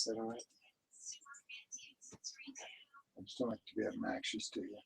Is that all right? I just don't like to be obnoxious to you.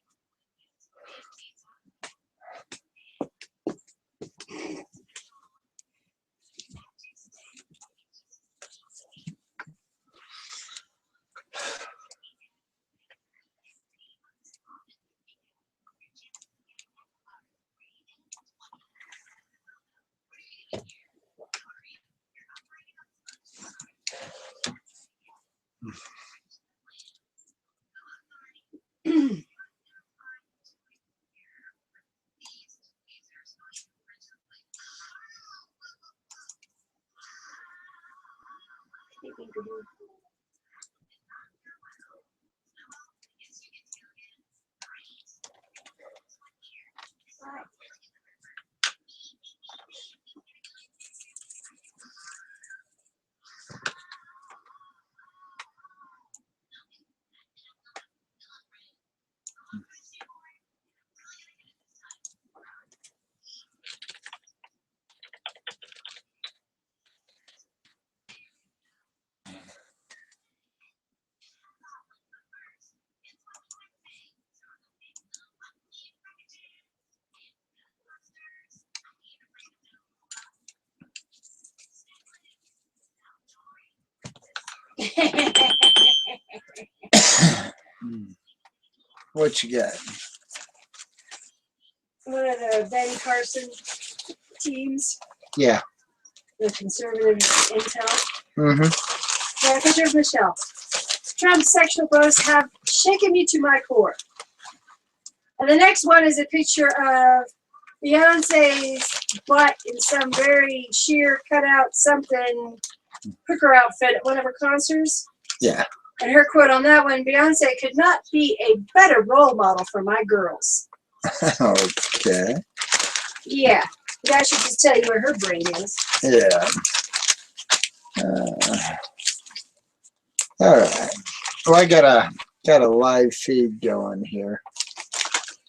What you got? One of the Ben Carson teams. Yeah. The conservative intel. Mm-hmm. Yeah, because there's Michelle. Trump's sexual boasts have shaken me to my core. And the next one is a picture of Beyonce's butt in some very sheer cutout something hooker outfit at one of her concerts. Yeah. And her quote on that one, Beyonce could not be a better role model for my girls. Okay. Yeah. That should just tell you where her brain is. Yeah. All right. Well, I got a live feed going here,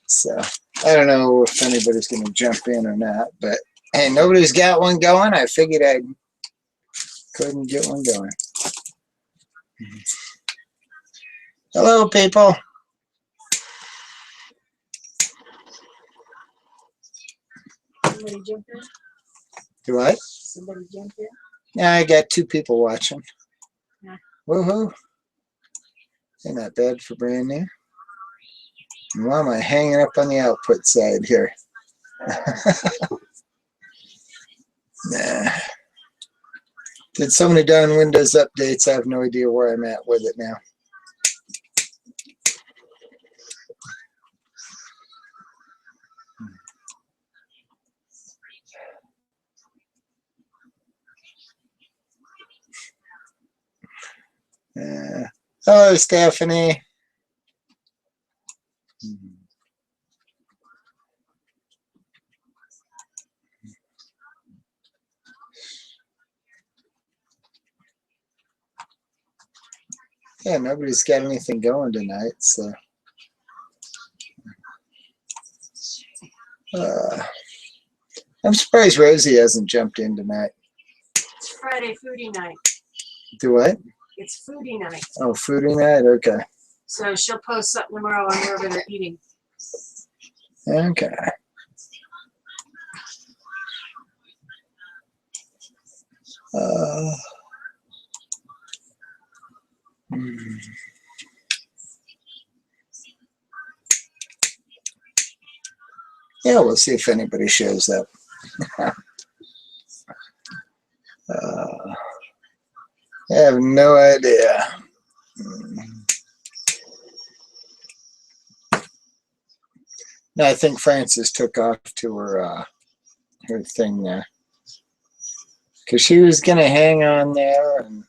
so I don't know if anybody's going to jump in or not. But hey, nobody's got one going. I figured I'd go ahead and get one going. Hello, people. Somebody jump in? Do I? Somebody jump in? Yeah, I got 2 people watching. Yeah. Woohoo. Ain't that bad for brand new. And why am I hanging up on the output side here? Nah. Did so many darn Windows updates, I have no idea where I'm at with it now. Hello, Stephanie. Yeah, nobody's got anything going tonight, so. I'm surprised Rosie hasn't jumped in tonight. It's Friday foodie night. Do what? It's foodie night. Oh, foodie night? Okay. So she'll post something tomorrow on wherever they're eating. Okay. Yeah, we'll see if anybody shows up. I have no idea. No, I think Frances took off to her her thing there, because she was gonna hang on there, and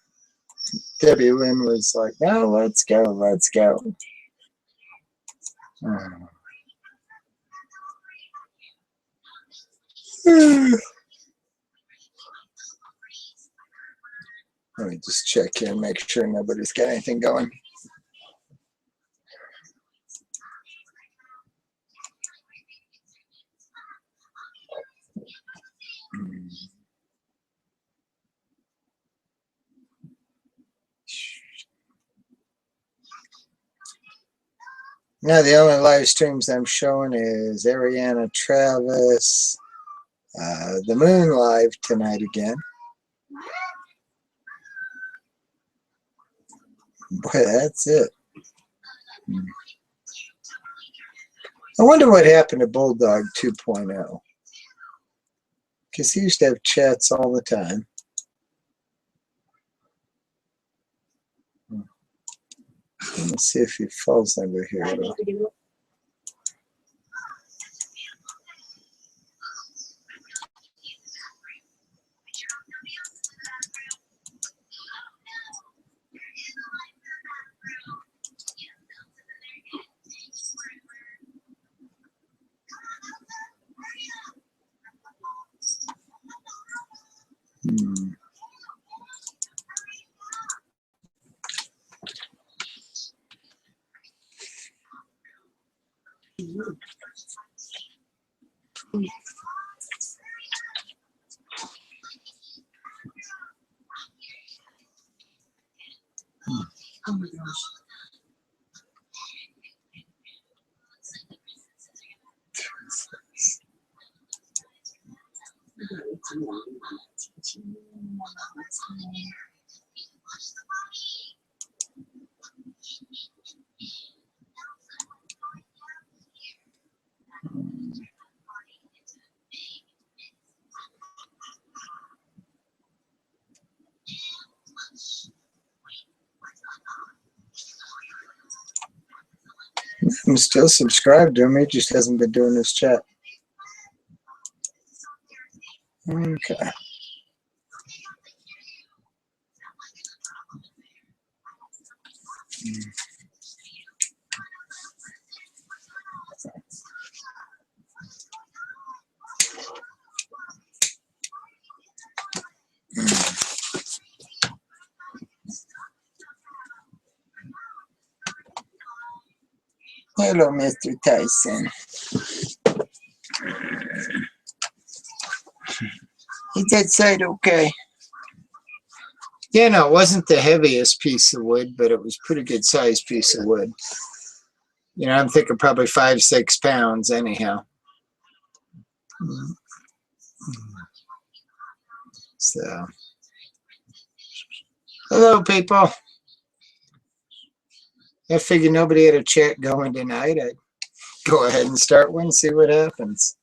Debbie Lynn was like, "No, let's go, let's go." Let me just check here and make sure nobody's got anything going. Now the only live streams I'm showing is Ariana Travis, the Moon live tonight again. Boy, that's it. I wonder what happened to Bulldog 2.0. Because he used to have chats all the time. Let's see if he falls under here. Oh my gosh. I'm still subscribed to him. He just hasn't been doing his chat. Okay. Hello, Mr. Tyson. Is that side okay? Yeah, no, it wasn't the heaviest piece of wood, but it was a pretty good sized piece of wood. You know, I'm thinking probably 5-6 pounds anyhow. So, hello, people. I figured nobody had a chat going tonight. I'd go ahead and start one, see what happens.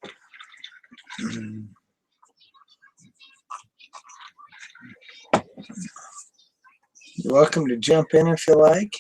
You're welcome to jump in if you like.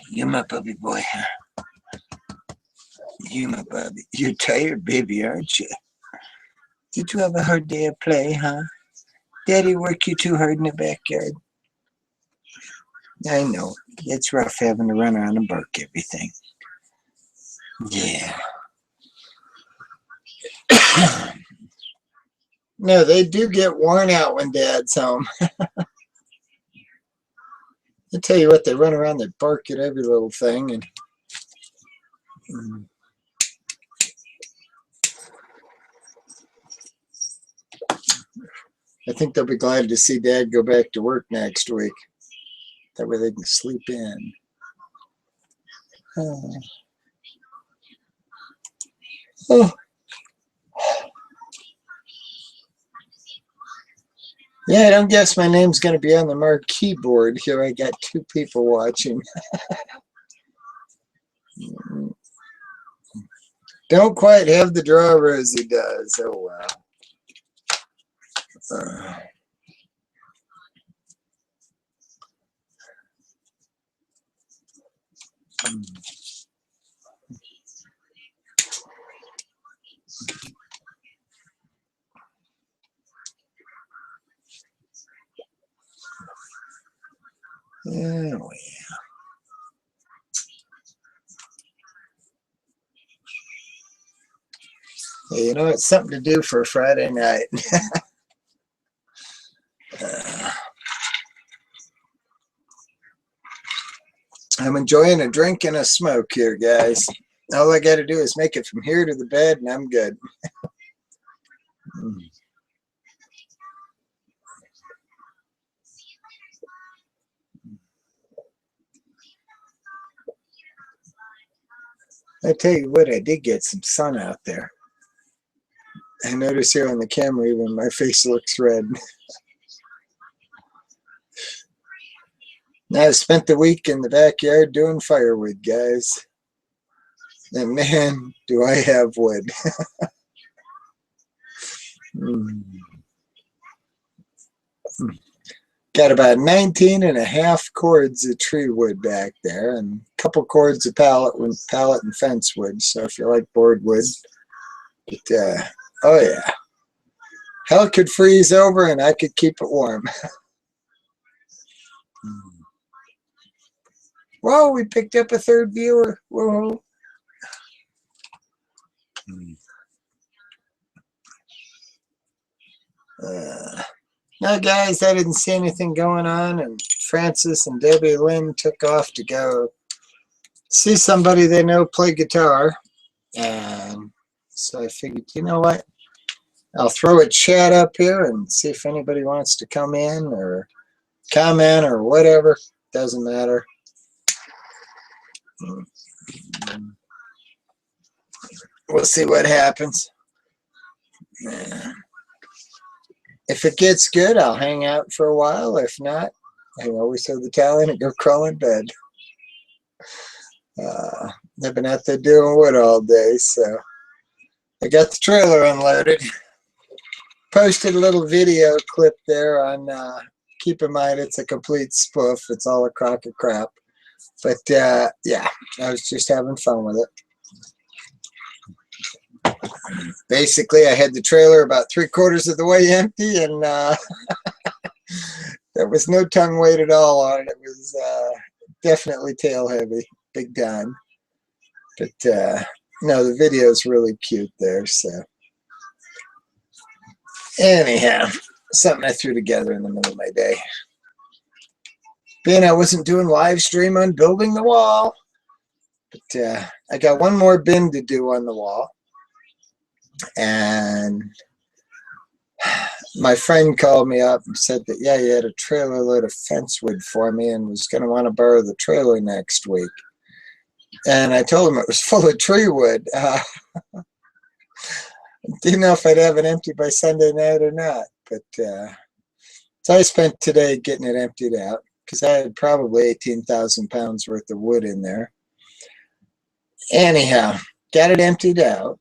You're my puppy boy, huh? You my puppy. You're tired, baby, aren't you? Did you have a hard day of play, huh? Daddy work you too hard in the backyard? I know. It's rough having to run around and bark everything. Yeah. No, they do get worn out when Dad's home. I tell you what, they run around, they bark at every little thing, and I think they'll be glad to see Dad go back to work next week. That way they can sleep in. Oh. Yeah, I don't guess my name's going to be on the marquee board here. I got 2 people watching. Don't quite have the draw Rosie does. Oh, wow. Oh, yeah, you know, it's something to do for a Friday night. I'm enjoying a drink and a smoke here, guys. All I got to do is make it from here to the bed, and I'm good. I tell you what, I did get some sun out there. I notice here on the camera, even my face looks red. Now I spent the week in the backyard doing firewood, guys. And man, do I have wood. Got about 19 and a half cords of tree wood back there, and a couple cords of pallet and fence wood. So if you like board wood, oh yeah, hell could freeze over and I could keep it warm. Whoa, we picked up a third viewer. Whoa. No, guys, I didn't see anything going on, and Francis and Debbie Lynn took off to go see somebody they know play guitar. And so I figured, you know what? I'll throw a chat up here and see if anybody wants to come in or comment or whatever. Doesn't matter. We'll see what happens. If it gets good, I'll hang out for a while. If not, I always throw the towel in and go crawl in bed. I've been out there doing wood all day, so I got the trailer unloaded. Posted a little video clip there on, keep in mind it's a complete spoof. It's all a crock of crap. But yeah, I was just having fun with it. Basically, I had the trailer about 3/4 of the way empty, and there was no tongue weight at all on it. It was definitely tail heavy, big time. But no, the video is really cute there. So anyhow, something I threw together in the middle of my day. Being I wasn't doing live stream on building the wall, but I got one more bin to do on the wall. And my friend called me up and said that, yeah, he had a trailer load of fence wood for me and was going to want to borrow the trailer next week. And I told him it was full of tree wood. Didn't know if I'd have it empty by Sunday night or not. But so I spent today getting it emptied out because I had probably 18,000 pounds worth of wood in there. Anyhow, got it emptied out.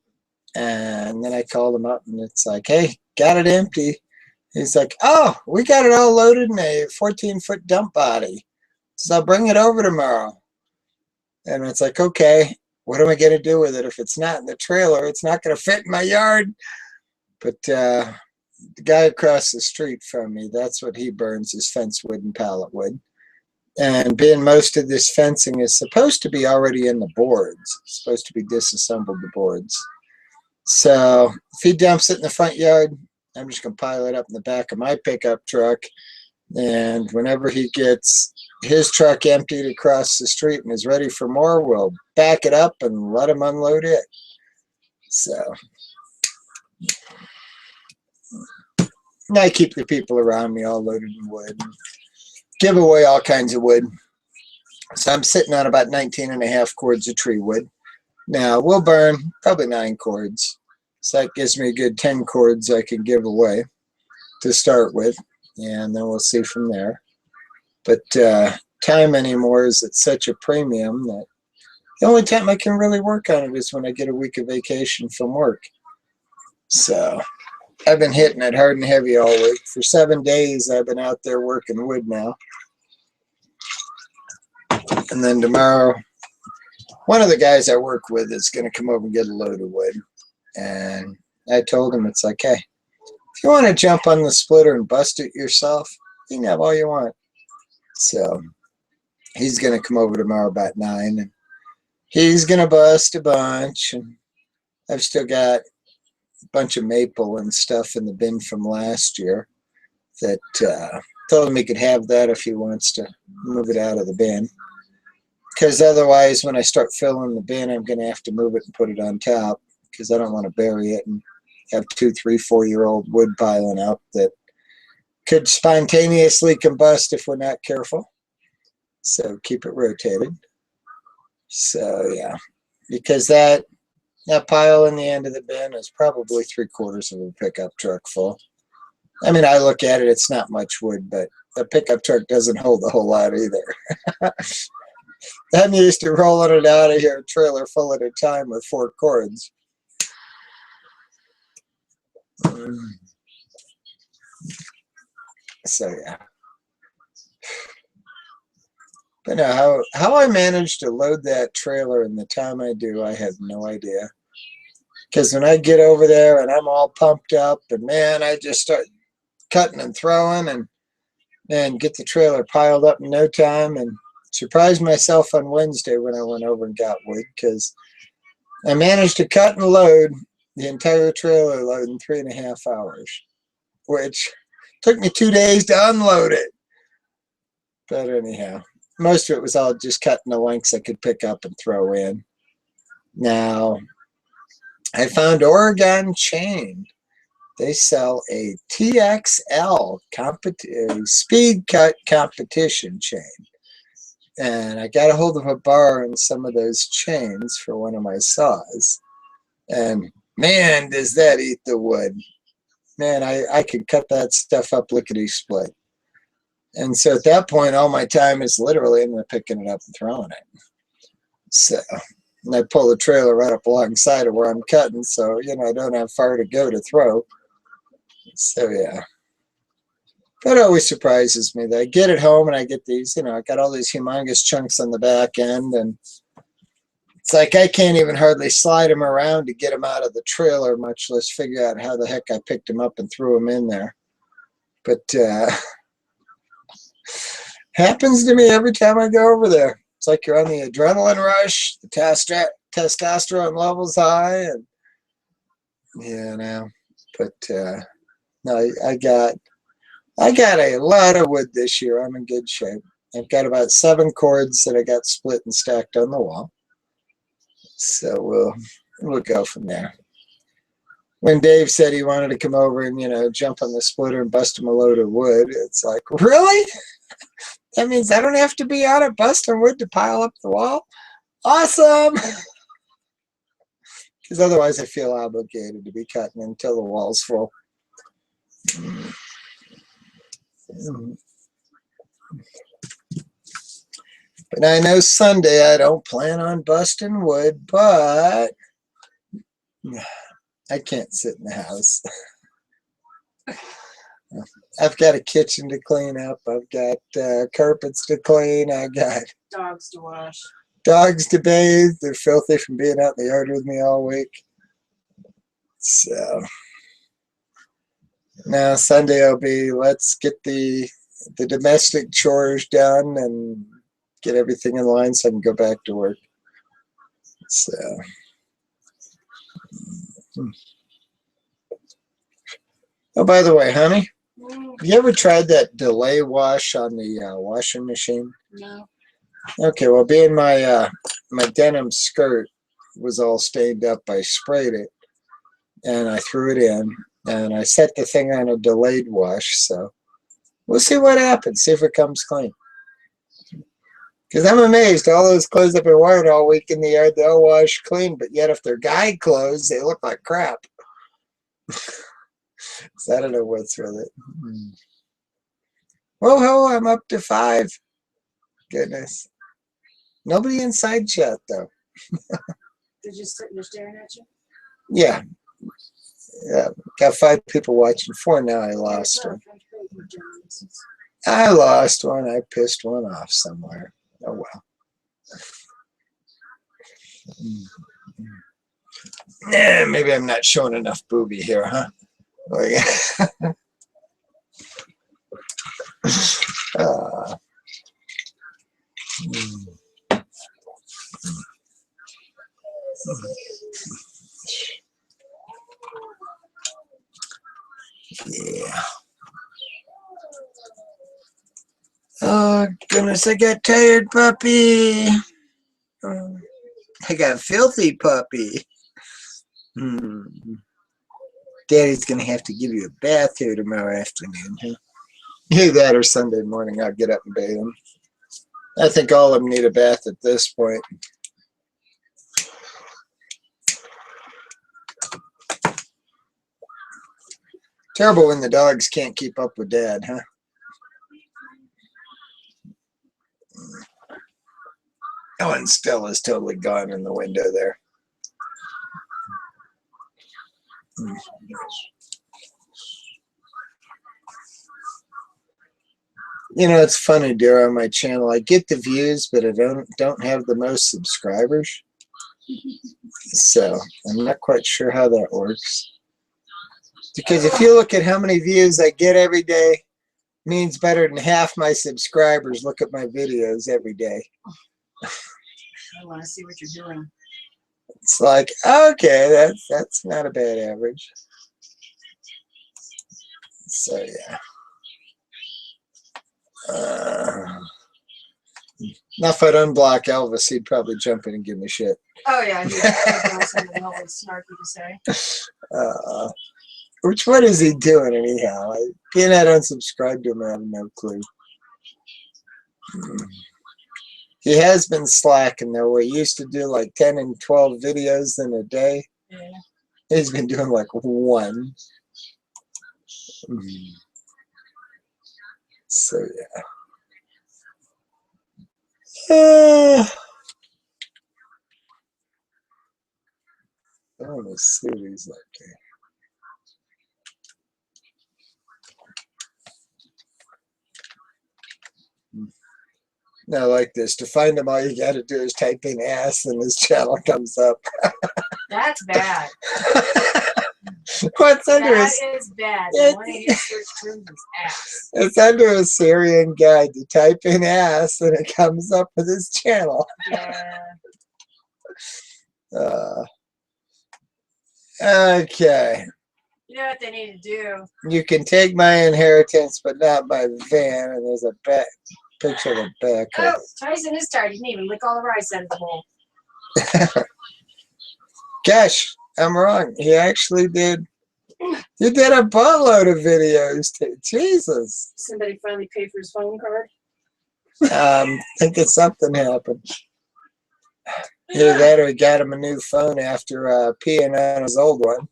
And then I called him up and it's like, hey, got it empty. He's like, oh, we got it all loaded in a 14-foot dump body. So I'll bring it over tomorrow. And it's like, okay, what am I going to do with it? If it's not in the trailer, it's not going to fit in my yard. But the guy across the street from me, that's what he burns, is fence wood and pallet wood. And being most of this fencing is supposed to be already in the boards. It's supposed to be disassembled, the boards. So if he dumps it in the front yard, I'm just going to pile it up in the back of my pickup truck. And whenever he gets his truck emptied across the street and is ready for more, we'll back it up and let him unload it. So I keep the people around me all loaded in wood. Give away all kinds of wood. So I'm sitting on about 19 and a half cords of tree wood. Now, we'll burn probably 9 cords. So that gives me a good 10 cords I can give away to start with. And then we'll see from there. But time anymore is at such a premium that the only time I can really work on it is when I get a week of vacation from work. So I've been hitting it hard and heavy all week. For 7 days, I've been out there working wood now. And then tomorrow, one of the guys I work with is going to come over and get a load of wood. And I told him, it's like, hey, if you want to jump on the splitter and bust it yourself, you can have all you want. So he's going to come over tomorrow about 9, and he's going to bust a bunch. And I've still got a bunch of maple and stuff in the bin from last year that told him he could have that if he wants to move it out of the bin. Because otherwise, when I start filling the bin, I'm going to have to move it and put it on top, because I don't want to bury it and have 2, 3, 4-year-old wood piling up that could spontaneously combust if we're not careful. So keep it rotated. So yeah, because that pile in the end of the bin is probably 3/4 of a pickup truck full. I mean, I look at it, it's not much wood, but the pickup truck doesn't hold a whole lot either. I'm used to rolling it out of here, trailer full at a time with 4 cords. So yeah. But no, how I managed to load that trailer in the time I do, I have no idea. Because when I get over there and I'm all pumped up, and man, I just start cutting and throwing and get the trailer piled up in no time, and surprised myself on Wednesday when I went over and got wood, because I managed to cut and load the entire trailer load in 3.5 hours, which took me 2 days to unload it. But anyhow, most of it was all just cutting the lengths I could pick up and throw in. Now, I found Oregon Chain. They sell a TXL speed cut competition chain. And I got a hold of a bar and some of those chains for one of my saws. And man, does that eat the wood. Man, I could cut that stuff up lickety-split. And so at that point, all my time is literally in picking it up and throwing it. So, and I pull the trailer right up alongside of where I'm cutting, so, I don't have far to go to throw. So, yeah. That always surprises me. That I get it home and I get these, I got all these humongous chunks on the back end, and it's like I can't even hardly slide them around to get them out of the trailer, much less figure out how the heck I picked them up and threw them in there. But, happens to me every time I go over there. It's like you're on the adrenaline rush, the testosterone levels high, and but no, I got a lot of wood this year. I'm in good shape. I've got about 7 cords that I got split and stacked on the wall. So we'll go from there. When Dave said he wanted to come over and jump on the splitter and bust him a load of wood, it's like, really? That means I don't have to be out at busting wood to pile up the wall? Awesome! Because otherwise I feel obligated to be cutting until the wall's full. But I know Sunday I don't plan on busting wood, but I can't sit in the house. I've got a kitchen to clean up. I've got carpets to clean. I got dogs to wash. Dogs to bathe. They're filthy from being out in the yard with me all week. So now Sunday will be, let's get the domestic chores done and get everything in line so I can go back to work. So oh, by the way, honey, have you ever tried that delay wash on the washing machine? No. Okay, well, being my denim skirt was all stained up, I sprayed it and I threw it in and I set the thing on a delayed wash. So we'll see what happens, see if it comes clean. Because I'm amazed, all those clothes I've been wearing all week in the yard, they'll wash clean, but yet if they're guy clothes, they look like crap. So I don't know what's with it. Whoa, ho, I'm up to 5. Goodness. Nobody inside chat, though. They're just sitting there staring at you? Yeah. Got 5 people watching. 4 now. I lost one. I lost one. I pissed one off somewhere. Oh, well. Yeah, maybe I'm not showing enough booby here, huh? Yeah. Oh, goodness, I got tired, puppy. I got filthy, puppy. Daddy's going to have to give you a bath here tomorrow afternoon. Huh? Either that or Sunday morning, I'll get up and bathe them. I think all of them need a bath at this point. Terrible when the dogs can't keep up with Dad, huh? Oh, and Stella's totally gone in the window there. You know, it's funny, dear, on my channel. I get the views, but I don't have the most subscribers. So I'm not quite sure how that works. Because if you look at how many views I get every day, means better than half my subscribers look at my videos every day. I want to see what you're doing. It's like, okay, that's not a bad average. So yeah. Now if I'd unblock Elvis, he'd probably jump in and give me shit. Oh yeah, he's something else snarky to say. Which what is he doing anyhow? Being I don't subscribe to him, I have no clue. He has been slacking though. We used to do like 10 and 12 videos in a day. Yeah. He's been doing like one. So yeah. I want to see what he's like here. Now, like this, to find him, all you got to do is type in ass and his channel comes up. That's bad. What's under his? That is bad. One of his search terms is ass. It's under a Syrian guide to type in ass and it comes up with his channel. Yeah. Okay. You know what they need to do? You can take my inheritance, but not my van. And there's a picture of the back. Oh, Tyson is tired. He didn't even lick all the rice out of the bowl. Gosh, I'm wrong. He actually did. He did a buttload of videos. Jesus. Somebody finally paid for his phone card? Thinking something happened. Either that or he got him a new phone after peeing on his old one.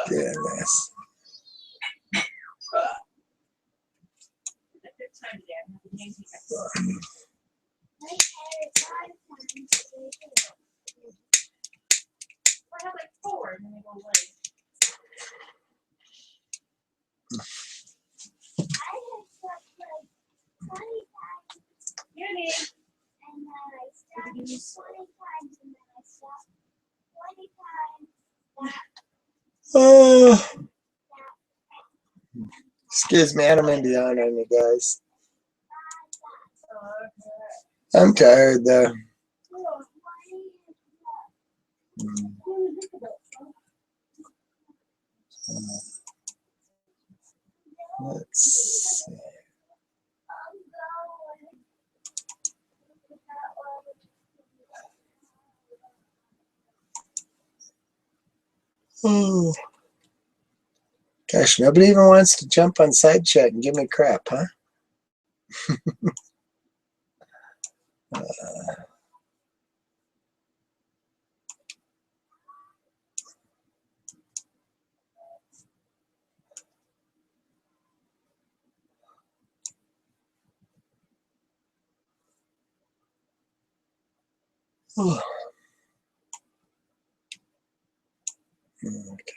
Goodness. I have like 4 and then they go away. Oh. Excuse me, I'm Indiana on you guys. I'm tired though. Let's see. Oh. Gosh, nobody even wants to jump on side chat and give me crap, huh? Oh. Okay.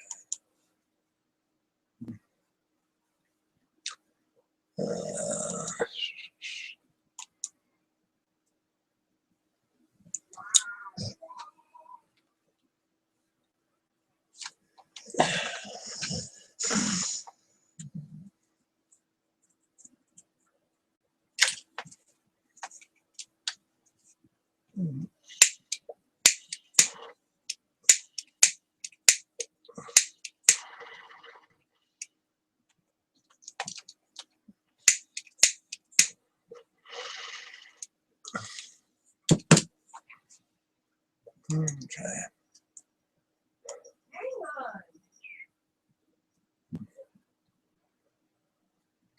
Okay.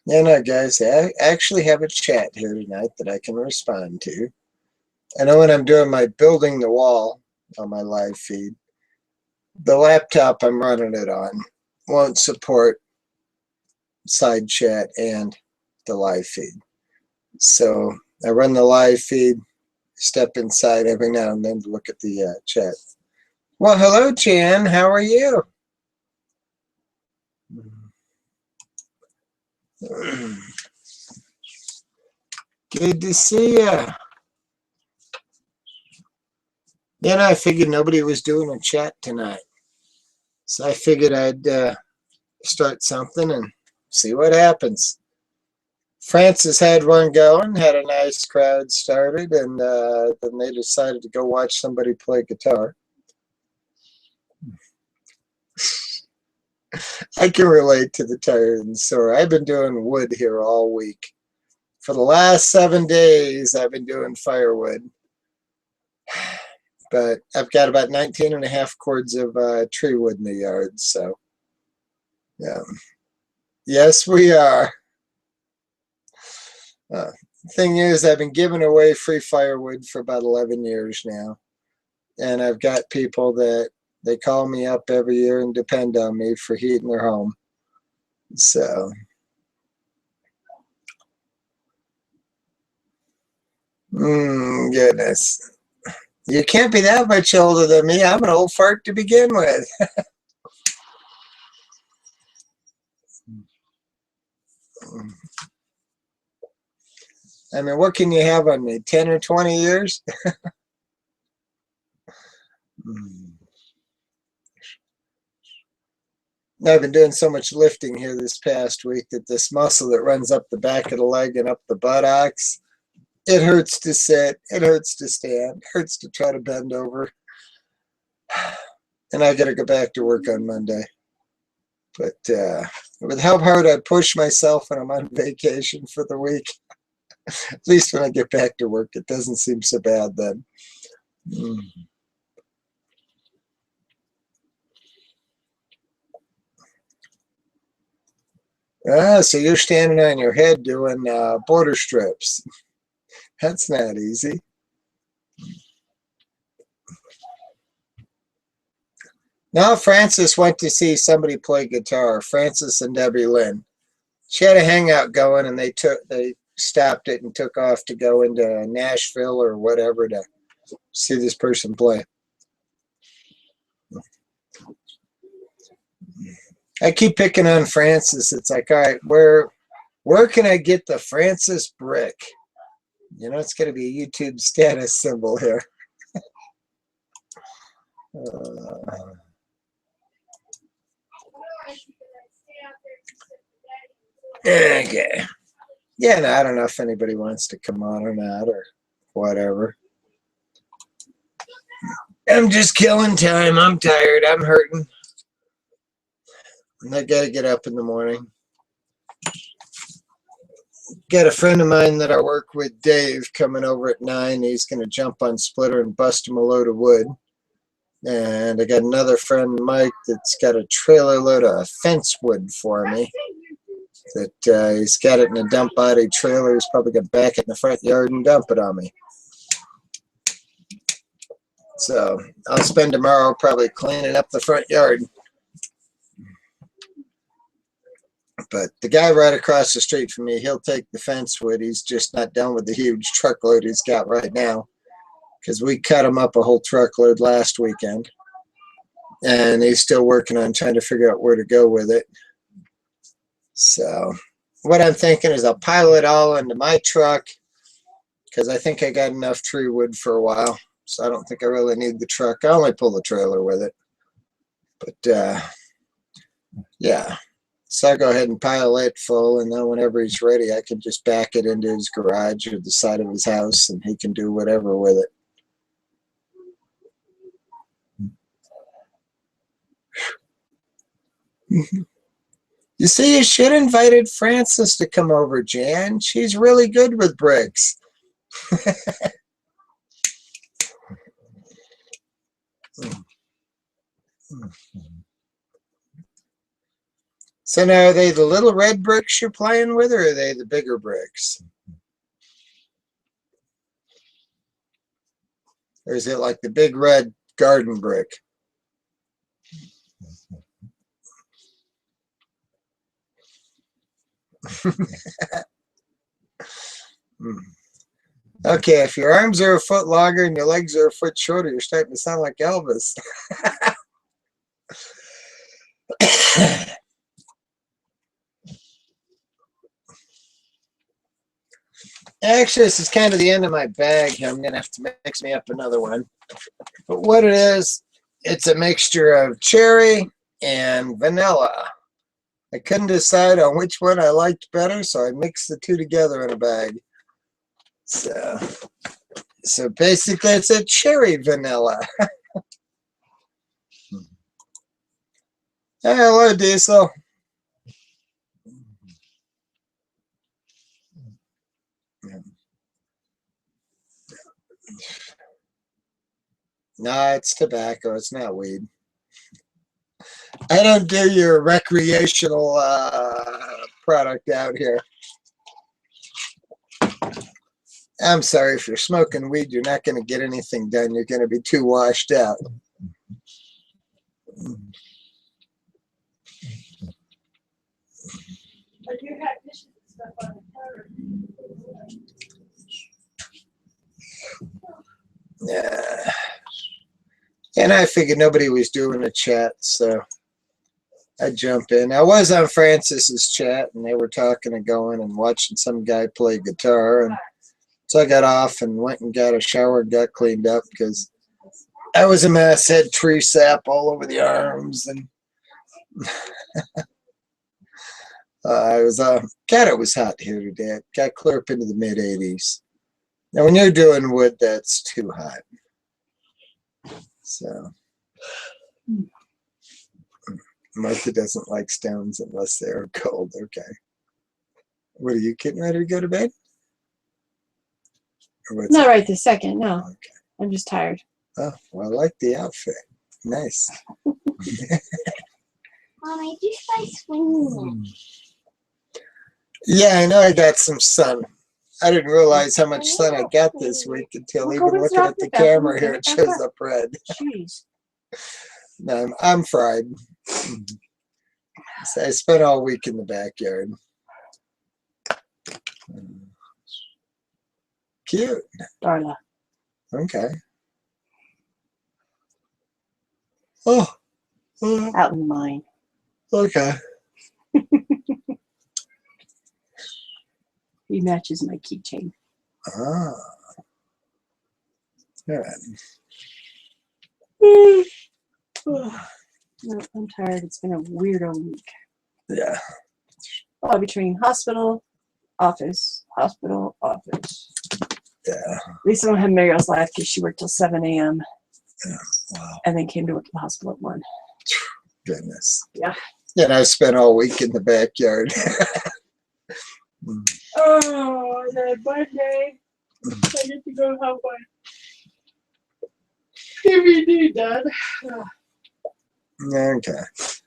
Yeah, no, guys, I actually have a chat here tonight that I can respond to. I know when I'm doing my building the wall on my live feed, the laptop I'm running it on won't support side chat and the live feed. So I run the live feed, step inside every now and then to look at the chat. Well, hello, Jan. How are you? Good to see you. Then I figured nobody was doing a chat tonight. So I figured I'd start something and see what happens. Francis had one going, had a nice crowd started, and then they decided to go watch somebody play guitar. I can relate to the tired and sore. I've been doing wood here all week. For the last 7 days, I've been doing firewood. But I've got about 19 and a half cords of tree wood in the yard, so yeah. Yes, we are. Thing is, I've been giving away free firewood for about 11 years now. And I've got people that they call me up every year and depend on me for heating their home. So, goodness. You can't be that much older than me. I'm an old fart to begin with. I mean, what can you have on me? 10 or 20 years? I've been doing so much lifting here this past week that this muscle that runs up the back of the leg and up the buttocks, it hurts to sit, it hurts to stand, it hurts to try to bend over. And I got to go back to work on Monday. But with how hard I push myself when I'm on vacation for the week, at least when I get back to work, it doesn't seem so bad then. So you're standing on your head doing border strips. That's not easy. Now Frances went to see somebody play guitar, Frances and Debbie Lynn. She had a hangout going, and they stopped it and took off to go into Nashville or whatever to see this person play. I keep picking on Frances. It's like, all right, where can I get the Frances brick? You know, it's going to be a YouTube status symbol here. Okay. Yeah, no, I don't know if anybody wants to come on or not or whatever. I'm just killing time. I'm tired. I'm hurting. And I got to get up in the morning. Got a friend of mine that I work with, Dave, coming over at 9. He's going to jump on Splitter and bust him a load of wood. And I got another friend, Mike, that's got a trailer load of fence wood for me. That he's got it in a dump body trailer. He's probably going to back it in the front yard and dump it on me. So I'll spend tomorrow probably cleaning up the front yard. But the guy right across the street from me, he'll take the fence wood. He's just not done with the huge truckload he's got right now, because we cut him up a whole truckload last weekend. And he's still working on trying to figure out where to go with it. So what I'm thinking is I'll pile it all into my truck, because I think I got enough tree wood for a while. So I don't think I really need the truck. I only pull the trailer with it. But yeah. So I'll go ahead and pile it full, and then whenever he's ready, I can just back it into his garage or the side of his house, and he can do whatever with it. You see, you should have invited Frances to come over, Jan. She's really good with bricks. So now, are they the little red bricks you're playing with, or are they the bigger bricks? Or is it like the big red garden brick? Okay, if your arms are a foot longer and your legs are a foot shorter, you're starting to sound like Elvis. Actually, this is kind of the end of my bag. I'm going to have to mix me up another one. But what it is, it's a mixture of cherry and vanilla. I couldn't decide on which one I liked better, so I mixed the two together in a bag. So basically, it's a cherry vanilla. Hey, hello, Diesel. No, it's tobacco. It's not weed. I don't do your recreational product out here. I'm sorry, if you're smoking weed, you're not going to get anything done. You're going to be too washed out. I do have dishes and stuff on the counter. Yeah. And I figured nobody was doing a chat, so I jump in. I was on Frances's chat, and they were talking and going and watching some guy play guitar. And so I got off and went and got a shower and got cleaned up because I was a mess. Had tree sap all over the arms, and I was God, it was hot here today. It got clear up into the mid 80s. Now, when you're doing wood, that's too hot. So Martha doesn't like stones unless they're cold. Okay. What, are you getting ready to go to bed? Not right this second, no. Okay. I'm just tired. Oh, well, I like the outfit. Nice. Mom, I just like swinging. Yeah, I know I got some sun. I didn't realize how much sun I got this week until Well, even go looking at the camera here, it shows up. up red. Jeez. No, I'm fried. So I spent all week in the backyard. Cute. Darla. Okay. Oh. Out in mine. Okay. He matches my keychain. Ah. Good. No, I'm tired. It's been a weirdo week. Yeah. Oh, between hospital, office, hospital, office. Yeah. At least I don't have Mariel's life because she worked till 7 a.m. Yeah. Wow. and then came to work at the hospital at 1. Goodness. Yeah. And I spent all week in the backyard. Oh, and then Monday, I get to go help my DVD done. Okay.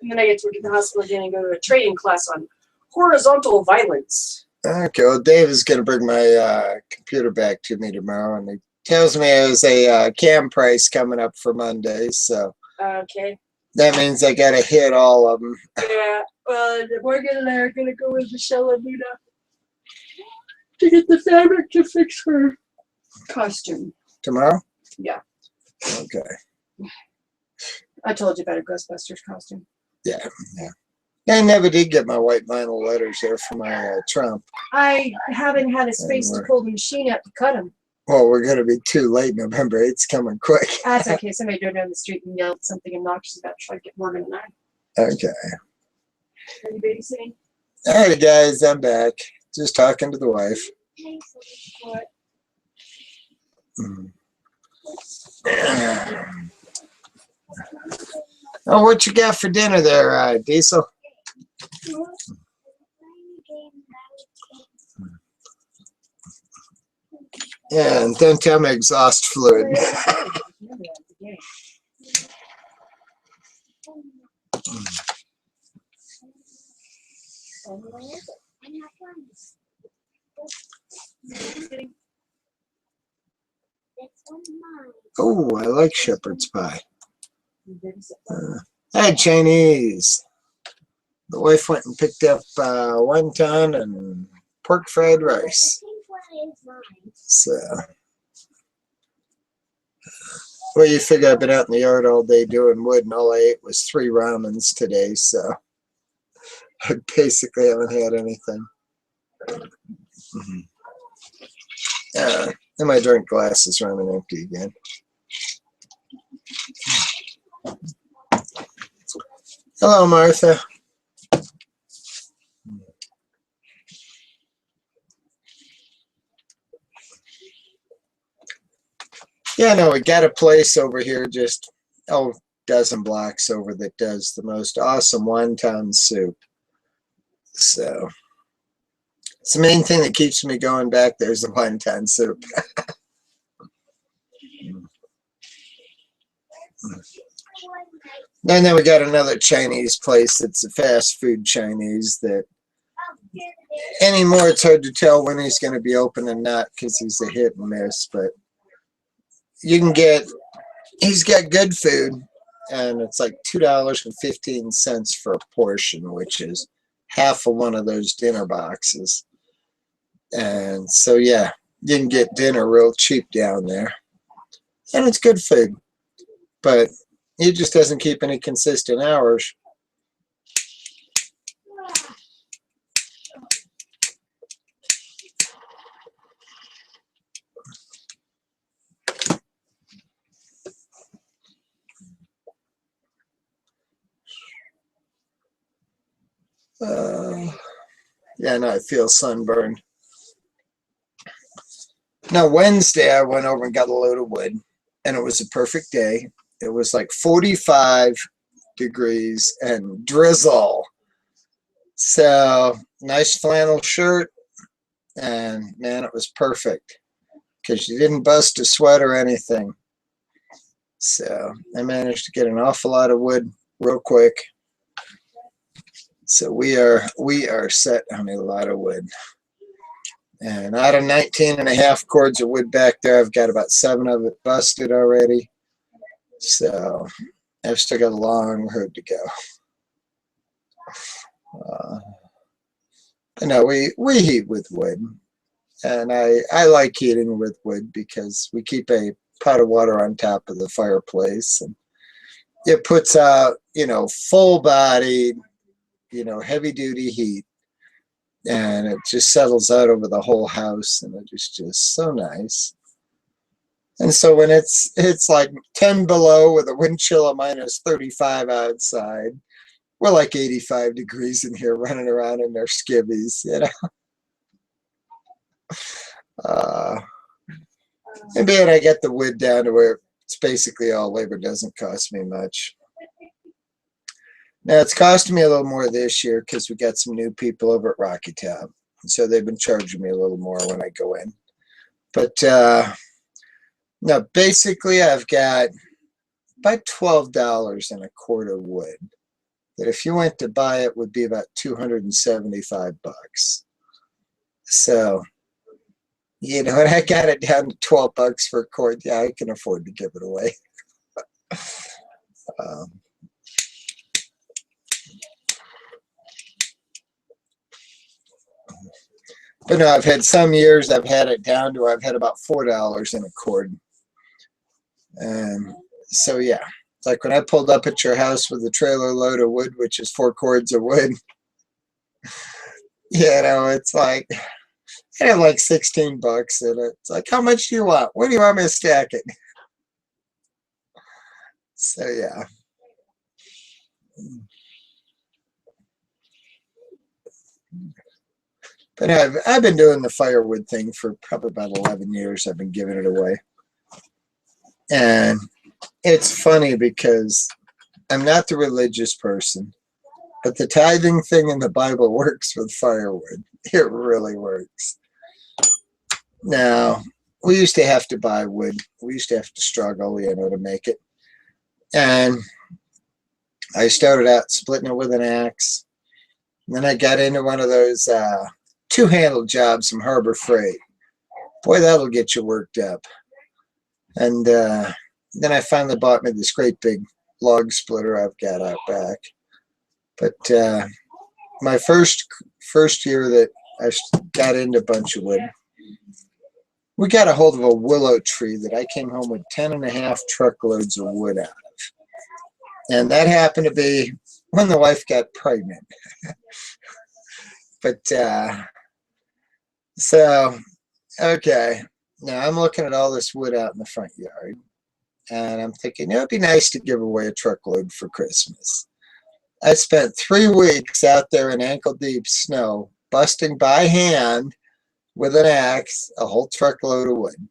And then I get to work at the hospital again and go to a training class on horizontal violence. Okay. Well, Dave is going to bring my computer back to me tomorrow, and he tells me there's a cam price coming up for Monday, so Okay. that means I got to hit all of them. Yeah. Well, Morgan and I are going to go with Michelle and Luna to get the fabric to fix her costume. Tomorrow? Yeah. Okay. I told you about a Ghostbusters costume. Yeah. I never did get my white vinyl letters there for my Trump. I haven't had a space to pull the machine out to cut them. Well, we're going to be too late. November 8th's coming quick. That's okay. Somebody drove down the street and yelled something obnoxious about trying to get Morgan and I. Okay. Are you babysitting? All right, guys, I'm back. Just talking to the wife. What? Oh, what you got for dinner there, Diesel? Yeah, and don't tell me exhaust fluid. Oh, I like shepherd's pie. I had Chinese. The wife went and picked up wonton and pork fried rice. So, well, you figure I've been out in the yard all day doing wood, and all I ate was 3 ramens today. So, I basically haven't had anything. And my drink glass is running empty again. Hello, Martha. Yeah, no, we got a place over here just, dozen blocks over that does the most awesome wonton soup. So it's the main thing that keeps me going back there is the wonton soup. And then we got another Chinese place that's a fast food Chinese that anymore it's hard to tell when he's going to be open and not because he's a hit and miss. But you can he's got good food, and it's like $2.15 for a portion, which is half of one of those dinner boxes. And so, yeah, you can get dinner real cheap down there. And it's good food. But he just doesn't keep any consistent hours. Yeah, no, I feel sunburned. Now, Wednesday, I went over and got a load of wood, and it was a perfect day. It was like 45 degrees and drizzle. So, nice flannel shirt, and man, it was perfect because you didn't bust a sweat or anything. So, I managed to get an awful lot of wood real quick. So we are set on a lot of wood. And out of 19 and a half cords of wood back there, I've got about 7 of it busted already. So I've still got a long road to go. No, we heat with wood. And I like heating with wood because we keep a pot of water on top of the fireplace. And it puts out, full-bodied, heavy-duty heat. And it just settles out over the whole house, and it is just so nice. And so when it's like 10 below with a wind chill of minus 35 outside, we're like 85 degrees in here running around in our skivvies, And being I get the wood down to where it's basically all labor, doesn't cost me much. Now, it's costing me a little more this year because we got some new people over at Rocky Top. So they've been charging me a little more when I go in. But no, basically, I've got about $12 in a cord of wood. That if you went to buy it would be about $275. So, when I got it down to $12 for a cord, yeah, I can afford to give it away. But no, I've had some years I've had it down to I've had about $4 in a cord. And so, yeah, it's like when I pulled up at your house with a trailer load of wood, which is 4 cords of wood, it's like, I have like $16 in it. It's like, how much do you want? Where do you want me to stack it? So, yeah. But I've been doing the firewood thing for probably about 11 years. I've been giving it away. And it's funny because I'm not the religious person, but the tithing thing in the Bible works with firewood. It really works. Now, we used to have to buy wood. We used to have to struggle, you know, to make it. And I started out splitting it with an axe. And then I got into one of those two-handle jobs from Harbor Freight. Boy, that'll get you worked up. And then I finally bought me this great big log splitter I've got out back. But my first year that I got into a bunch of wood, we got a hold of a willow tree that I came home with 10.5 truckloads of wood out of. And that happened to be when the wife got pregnant. But so, okay. Now I'm looking at all this wood out in the front yard. And I'm thinking, it'd be nice to give away a truckload for Christmas. I spent 3 weeks out there in ankle-deep snow, busting by hand with an axe a whole truckload of wood.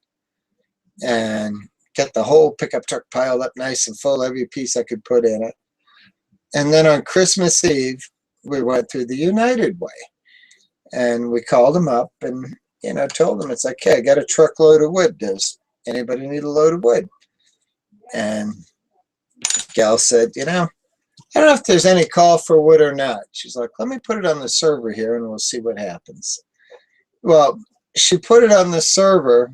And get the whole pickup truck piled up nice and full, every piece I could put in it. And then on Christmas Eve, we went through the United Way. And we called them up and, you know, told them, it's like, hey, I got a truckload of wood. Does anybody need a load of wood? And gal said, you know, I don't know if there's any call for wood or not. She's like, let me put it on the server here and we'll see what happens. Well, she put it on the server,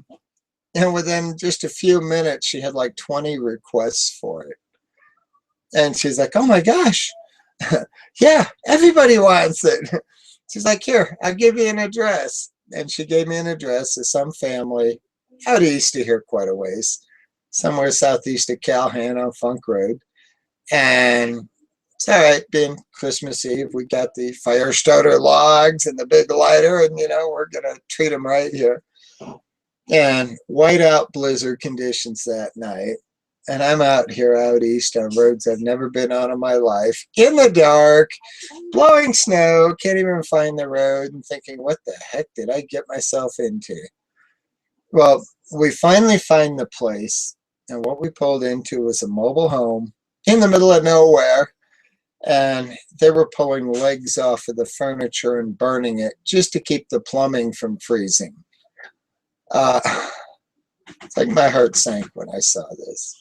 and within just a few minutes, she had like 20 requests for it. And she's like, oh my gosh, yeah, everybody wants it. She's like, here, I'll give you an address. And she gave me an address of some family out east of here quite a ways, somewhere southeast of Calhoun on Funk Road. And it's all right, being Christmas Eve, we got the fire starter logs and the big lighter, and, you know, we're going to treat them right here. And whiteout blizzard conditions that night. And I'm out here out east on roads I've never been on in my life, in the dark, blowing snow, can't even find the road, and thinking, what the heck did I get myself into? Well, we finally find the place, and what we pulled into was a mobile home in the middle of nowhere, and they were pulling legs off of the furniture and burning it just to keep the plumbing from freezing. It's like my heart sank when I saw this.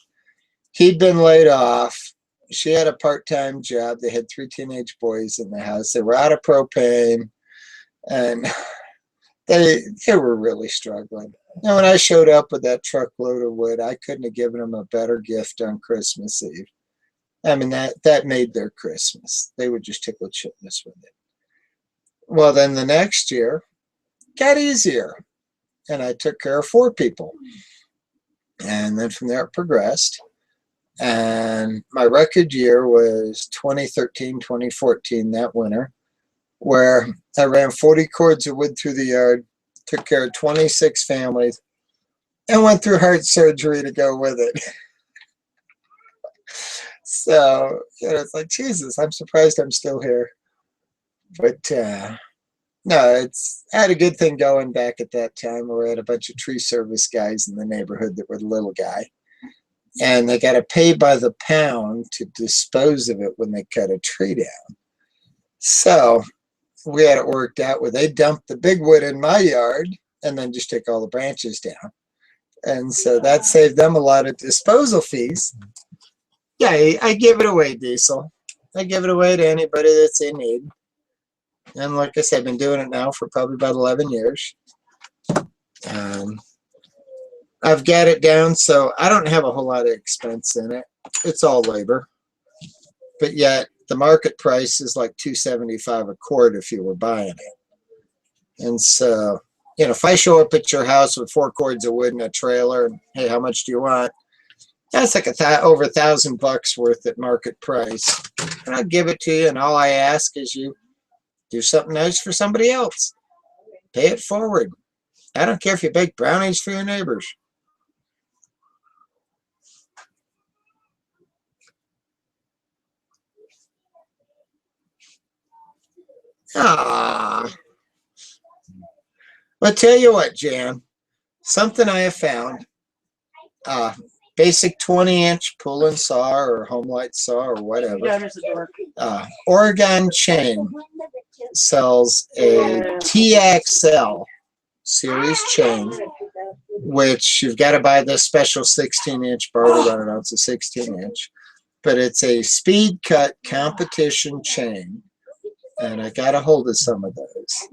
He'd been laid off. She had a part-time job. They had 3 teenage boys in the house. They were out of propane, and they were really struggling. And when I showed up with that truckload of wood, I couldn't have given them a better gift on Christmas Eve. I mean, that made their Christmas. They were just tickled shitless with it. Well, then the next year got easier, and I took care of 4 people. And then from there it progressed. And my record year was 2013, 2014, that winter, where I ran 40 cords of wood through the yard, took care of 26 families, and went through heart surgery to go with it. So, you know, it's like, Jesus, I'm surprised I'm still here. But, no, I had a good thing going back at that time where I had a bunch of tree service guys in the neighborhood that were the little guy. And they got to pay by the pound to dispose of it when they cut a tree down. So we had it worked out where they dumped the big wood in my yard and then just take all the branches down. And so that saved them a lot of disposal fees. Yeah, I give it away, Diesel. I give it away to anybody that's in need. And like I said, I've been doing it now for probably about 11 years. I've got it down so I don't have a whole lot of expense in it. It's all labor. But yet the market price is like $2.75 a cord if you were buying it. And so, you know, if I show up at your house with 4 cords of wood and a trailer, and hey, how much do you want? That's like over $1,000 worth at market price. And I'll give it to you, and all I ask is you do something nice for somebody else. Pay it forward. I don't care if you bake brownies for your neighbors. Ah. Well, tell you what, Jan, something I have found, basic 20-inch pull-and saw or home light saw or whatever. Oregon Chain sells a TXL series chain which you've got to buy this special 16-inch bar to run it on. It's a 16-inch. But it's a speed cut competition chain. And I got a hold of some of those.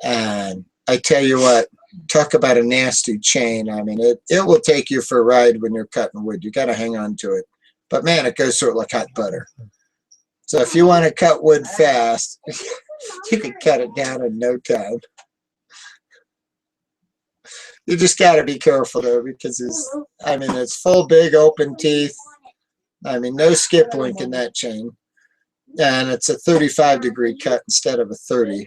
And I tell you what, talk about a nasty chain. I mean, it will take you for a ride when you're cutting wood. You got to hang on to it. But man, it goes through it like hot butter. So if you want to cut wood fast, you can cut it down in no time. You just got to be careful though, because it's full big open teeth. I mean, no skip link in that chain. And it's a 35-degree cut instead of a 30.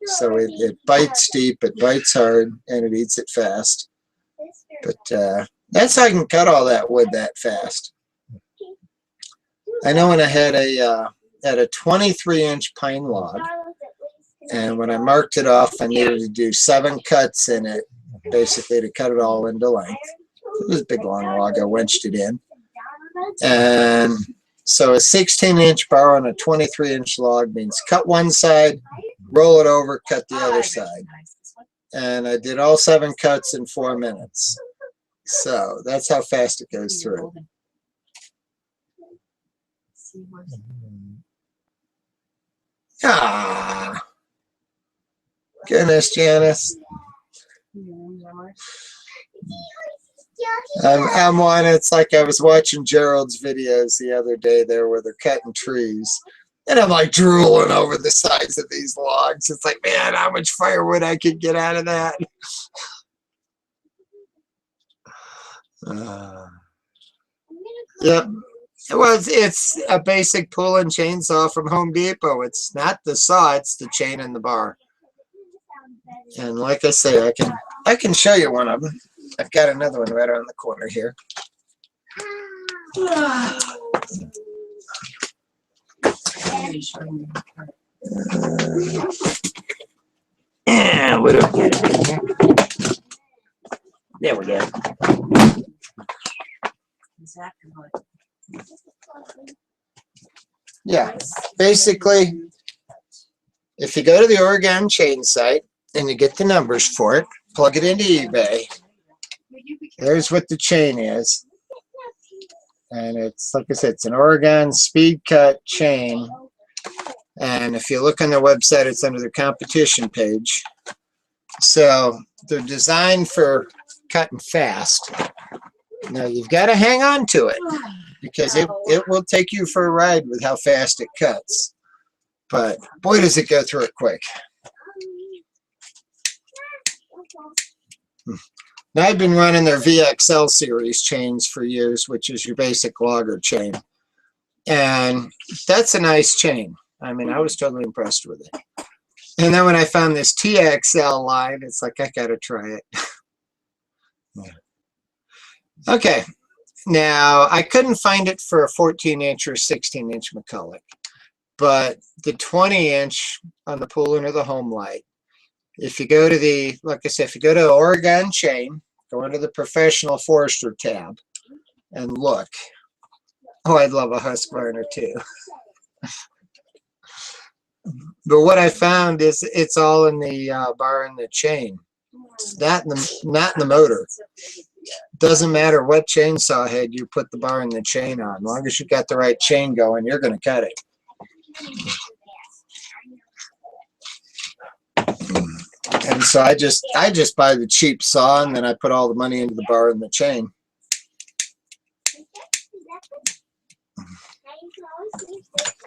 So it bites deep, it bites hard, and it eats it fast. But that's how I can cut all that wood that fast. I know when I had a 23-inch pine log, and when I marked it off, I needed to do 7 cuts in it, basically to cut it all into length. It was a big long log. I winched it in. And so a 16-inch bar on a 23-inch log means cut one side, roll it over, cut the other side. And I did all 7 cuts in 4 minutes. So that's how fast it goes through. Ah, goodness, Janice. I'm one. It's like I was watching Gerald's videos the other day there where they're cutting trees. And I'm like drooling over the size of these logs. It's like, man, how much firewood I could get out of that. Yep. Well, it's a basic pull and chainsaw from Home Depot. It's not the saw, it's the chain and the bar. And like I say, I can show you one of them. I've got another one right on the corner here. What do we get here? There we go. Yeah, basically, if you go to the Oregon chain site and you get the numbers for it, plug it into eBay. There's what the chain is. And it's, like I said, it's an Oregon speed cut chain. And if you look on their website, it's under the competition page. So they're designed for cutting fast. Now you've got to hang on to it because it will take you for a ride with how fast it cuts. But boy, does it go through it quick. Now I've been running their VXL series chains for years, which is your basic logger chain. And that's a nice chain. I mean, I was totally impressed with it. And then when I found this TXL line, it's like, I gotta try it. Yeah. Okay, now I couldn't find it for a 14-inch or 16-inch McCulloch, but the 20-inch on the Poolin or the Home Light, if you go to the, like I said, if you go to Oregon Chain, go into the Professional Forester tab and look. Oh, I'd love a Husqvarna too. But what I found is it's all in the bar and the chain. It's not in the motor. Doesn't matter what chainsaw head you put the bar and the chain on. As long as you got the right chain going, you're going to cut it. And so I just buy the cheap saw, and then I put all the money into the bar and the chain.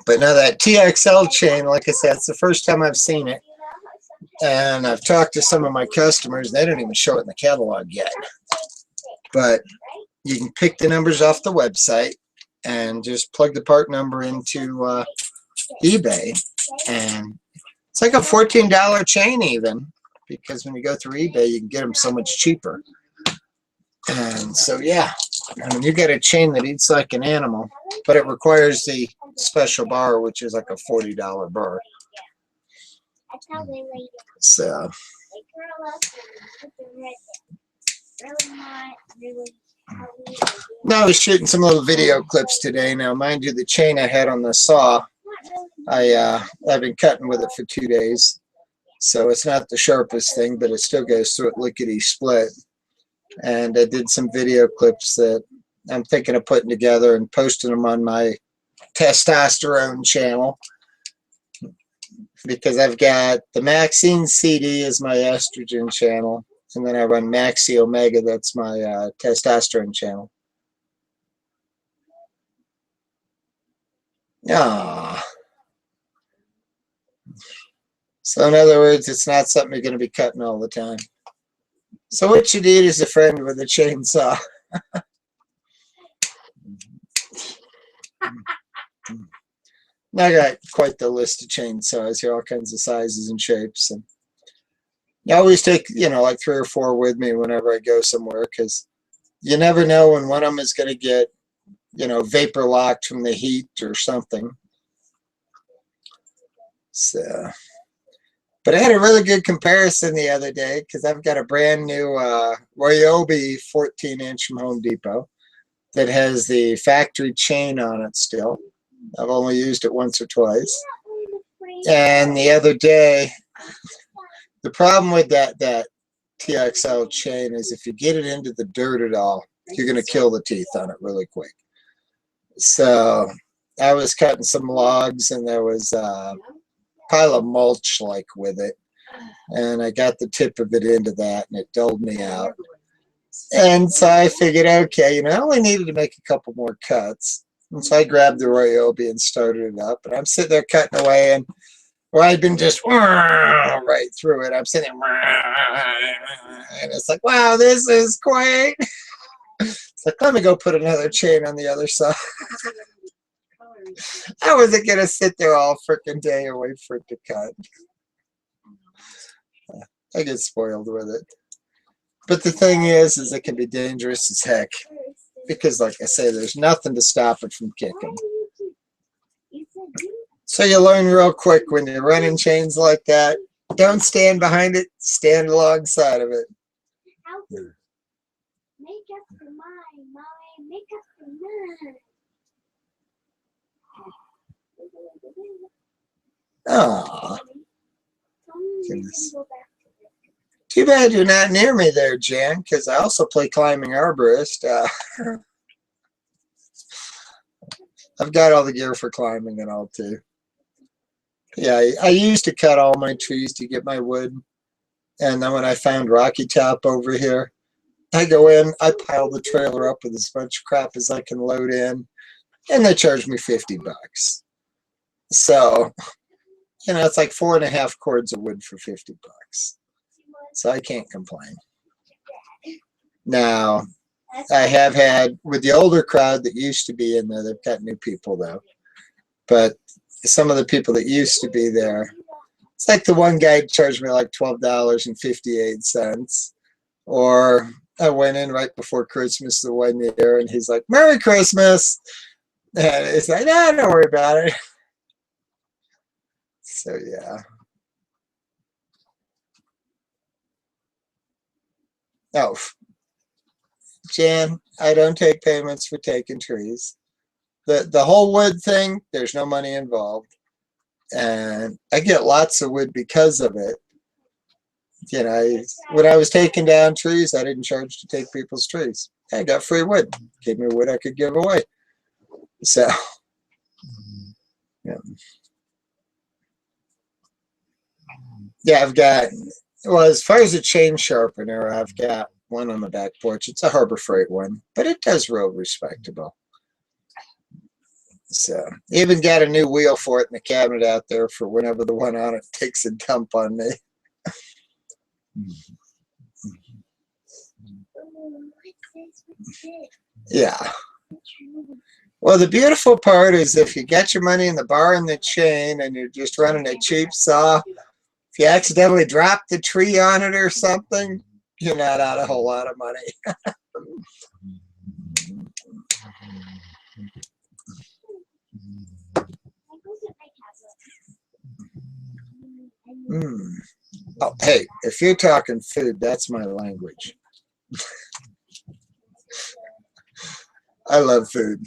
But now that TXL chain, like I said, it's the first time I've seen it. And I've talked to some of my customers. They don't even show it in the catalog yet. But you can pick the numbers off the website and just plug the part number into eBay. And it's like a $14 chain even, because when you go through eBay, you can get them so much cheaper. And so, yeah, I mean, you get a chain that eats like an animal, but it requires the special bar, which is like a $40 bar. So, now I was shooting some little video clips today. Now, mind you, the chain I had on the saw, I've been cutting with it for 2 days. So it's not the sharpest thing, but it still goes through it lickety split. And I did some video clips that I'm thinking of putting together and posting them on my testosterone channel, because I've got the Maxine CD is my estrogen channel, and then I run Maxi Omega, that's my testosterone channel. Ah. So in other words, it's not something you're going to be cutting all the time. So what you need is a friend with a chainsaw. I got quite the list of chainsaws here, all kinds of sizes and shapes. And I always take, like 3 or 4 with me whenever I go somewhere, because you never know when one of them is going to get, vapor locked from the heat or something. So, but I had a really good comparison the other day, because I've got a brand new Ryobi 14-inch from Home Depot that has the factory chain on it still. I've only used it once or twice. And the other day, the problem with that TXL chain is if you get it into the dirt at all, you're going to kill the teeth on it really quick. So I was cutting some logs, and there was a pile of mulch with it. And I got the tip of it into that, and it dulled me out. And so I figured, okay, I only needed to make a couple more cuts. And so I grabbed the Ryobi and started it up. And I'm sitting there cutting away, and where I'd been just right through it, I'm sitting there, and it's like, wow, this is great. It's like, let me go put another chain on the other side. I wasn't going to sit there all freaking day and wait for it to cut. I get spoiled with it. But the thing is it can be dangerous as heck. Because, like I say, there's nothing to stop it from kicking. So you learn real quick when you're running chains like that, don't stand behind it, stand alongside of it. Make up your mind, Mommy. Make up your mind. Oh, goodness. Too bad you're not near me there, Jan, because I also play climbing arborist. I've got all the gear for climbing and all too. Yeah, I used to cut all my trees to get my wood. And then when I found Rocky Top over here, I go in, I pile the trailer up with as much crap as I can load in, and they charge me $50. So, it's like 4.5 cords of wood for $50. So I can't complain. Now, I have had, with the older crowd that used to be in there, they've got new people though. But some of the people that used to be there, it's like the one guy charged me like $12.58. Or I went in right before Christmas the one year, and he's like, "Merry Christmas." And it's like, "Nah, don't worry about it." So yeah. Oh, Jan, I don't take payments for taking trees. The whole wood thing, there's no money involved. And I get lots of wood because of it. When I was taking down trees, I didn't charge to take people's trees. I got free wood. Gave me wood I could give away. So, yeah. Yeah, I've got, well, as far as a chain sharpener, I've got one on the back porch. It's a Harbor Freight one, but it does real respectable. So, even got a new wheel for it in the cabinet out there for whenever the one on it takes a dump on me. Yeah. Well, the beautiful part is if you got your money in the bar and the chain and you're just running a cheap saw, if you accidentally drop the tree on it or something, you're not out a whole lot of money. Oh, hey, if you're talking food, that's my language. I love food.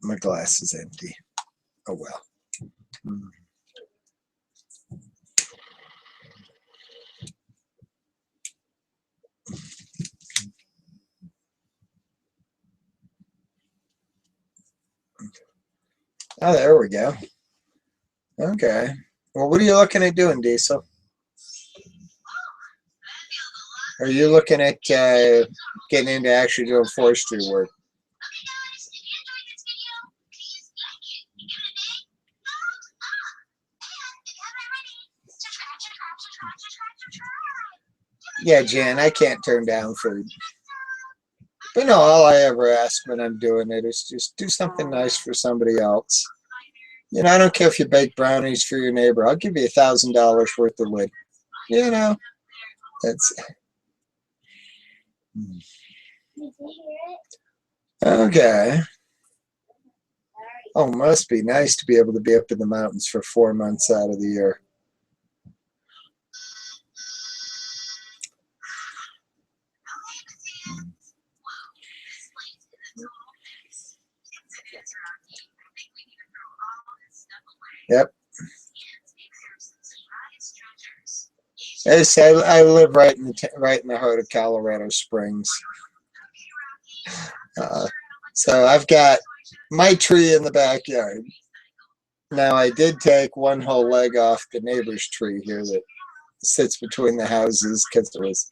My glass is empty. Oh well. Oh, there we go. Okay. Well, what are you looking at doing, Diesel? Are you looking at getting into actually doing forestry work? Yeah, Jan, I can't turn down food. But no, all I ever ask when I'm doing it is just do something nice for somebody else. You know, I don't care if you bake brownies for your neighbor. I'll give you $1,000 worth of wood. You know, that's Did you hear it? okay. Oh, must be nice to be able to be up in the mountains for 4 months out of the year. Yep. I live right in the heart of Colorado Springs. So I've got my tree in the backyard. Now I did take one whole leg off the neighbor's tree here that sits between the houses because it was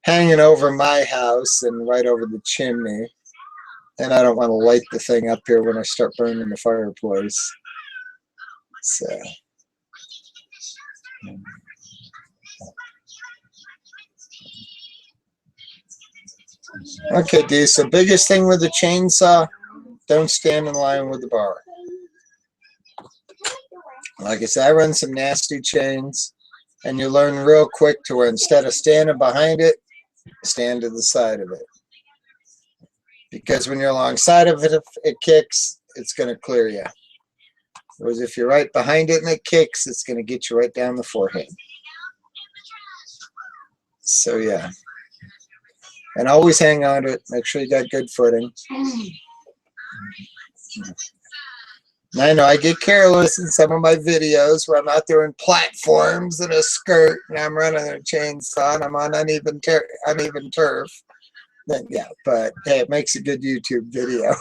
hanging over my house and right over the chimney. And I don't want to light the thing up here when I start burning the fireplace. So. Okay, D. So biggest thing with the chainsaw, don't stand in line with the bar. Like I said, I run some nasty chains, and you learn real quick to where instead of standing behind it, stand to the side of it. Because when you're alongside of it, if it kicks, it's going to clear you. Whereas if you're right behind it and it kicks, it's going to get you right down the forehead. So yeah. And always hang on to it. Make sure you got good footing. I know I get careless in some of my videos where I'm out there in platforms and a skirt and I'm running a chainsaw and I'm on uneven turf. Then, yeah, but hey, it makes a good YouTube video.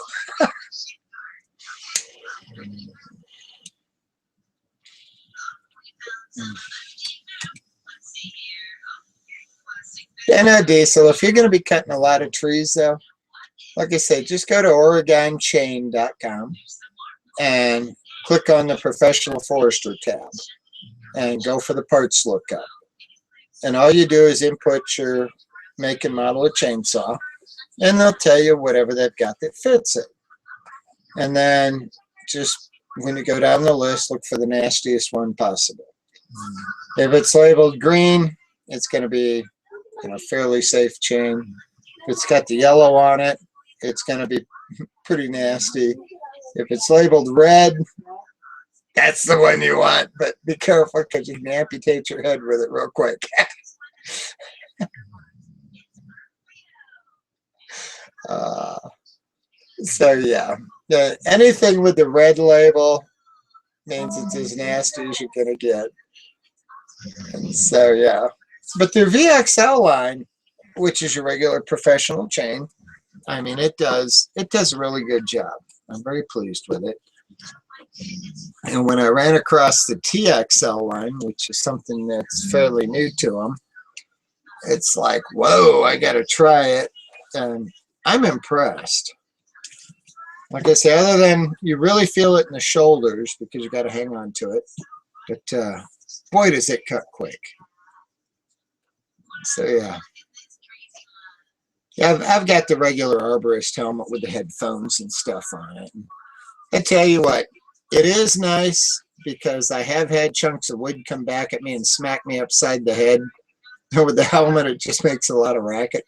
Yeah, Diesel, if you're going to be cutting a lot of trees, though, like I said, just go to OregonChain.com and click on the Professional Forester tab and go for the parts lookup. And all you do is input your make and model of chainsaw, and they'll tell you whatever they've got that fits it. And then just when you go down the list, look for the nastiest one possible. If it's labeled green, it's going to be fairly safe chain. If it's got the yellow on it, it's going to be pretty nasty. If it's labeled red, that's the one you want, but be careful because you can amputate your head with it real quick. So yeah, anything with the red label means it's as nasty as you're gonna get. And so yeah, but their VXL line, which is your regular professional chain, I mean it does a really good job. I'm very pleased with it. And when I ran across the TXL line, which is something that's fairly new to them, it's like, whoa, I got to try it. And I'm impressed. Like I say, other than you really feel it in the shoulders because you got to hang on to it. But boy, does it cut quick. So yeah. Yeah, I've got the regular arborist helmet with the headphones and stuff on it. I tell you what, it is nice because I have had chunks of wood come back at me and smack me upside the head. With the helmet, it just makes a lot of racket.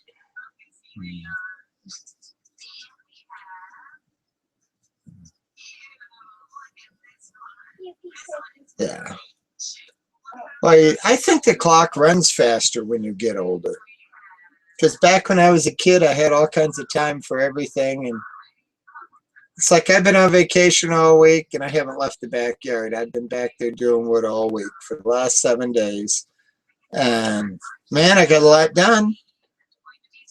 Yeah. Well, I think the clock runs faster when you get older. Because back when I was a kid, I had all kinds of time for everything. And It's like I've been on vacation all week and I haven't left the backyard. I've been back there doing wood all week for the last 7 days. And man, I got a lot done.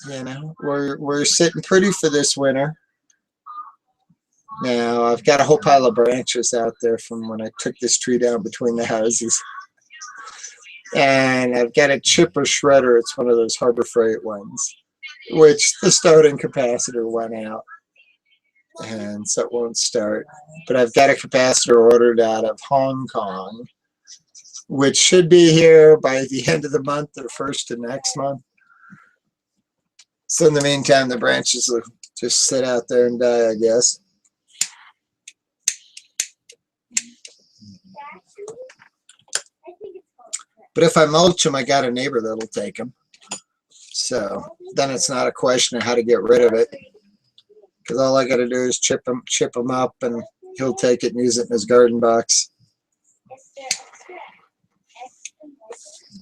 You know, we're sitting pretty for this winter. Now I've got a whole pile of branches out there from when I took this tree down between the houses. And I've got a chipper shredder. It's one of those Harbor Freight ones, which the starting capacitor went out. And so it won't start. But I've got a capacitor ordered out of Hong Kong, which should be here by the end of the month or first of next month. So in the meantime, the branches will just sit out there and die, I guess. But if I mulch them, I got a neighbor that'll take them. So then it's not a question of how to get rid of it. Because all I got to do is chip them up, and he'll take it and use it in his garden box.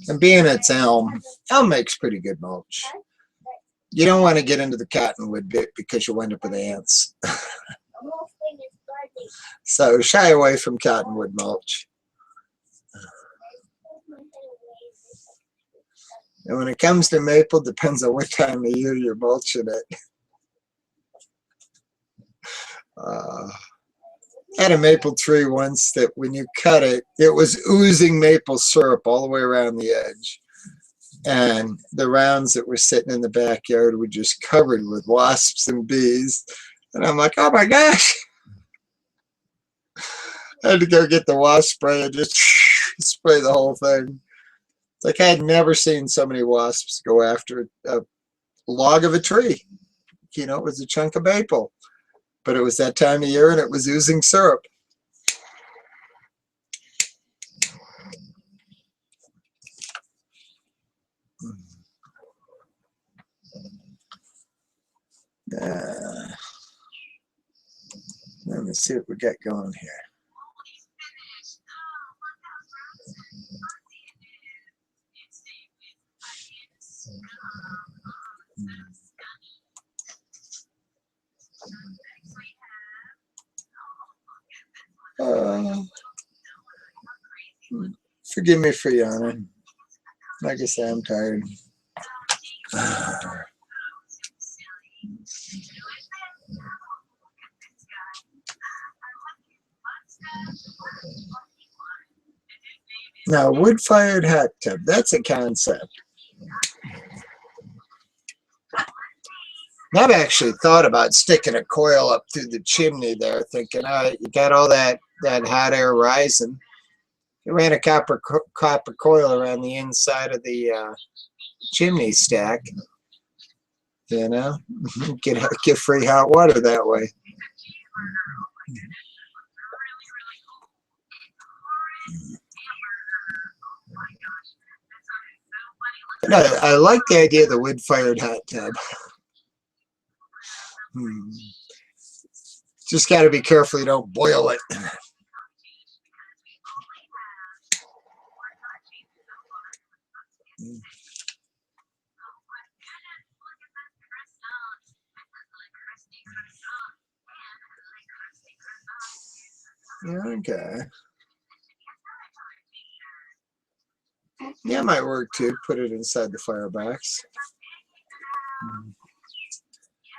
And being it's elm makes pretty good mulch. You don't want to get into the cottonwood bit because you'll end up with ants. So shy away from cottonwood mulch. And when it comes to maple, depends on what time of year you're mulching it. I had a maple tree once that when you cut it, it was oozing maple syrup all the way around the edge. And the rounds that were sitting in the backyard were just covered with wasps and bees. And I'm like, oh my gosh. I had to go get the wasp spray and just spray the whole thing. It's like I had never seen so many wasps go after a log of a tree. You know, it was a chunk of maple. But it was that time of year and it was oozing syrup. Let me see what we got going here. Forgive me for yawning. Like I say, I'm tired. Now, wood-fired hot tub, that's a concept. I've actually thought about sticking a coil up through the chimney there, thinking, all right, you got all that hot air rising. You ran a copper coil around the inside of the chimney stack. You know, get free hot water that way. But I like the idea of the wood-fired hot tub. Just got to be careful you don't boil it. Okay. Yeah, it might work too. Put it inside the firebox.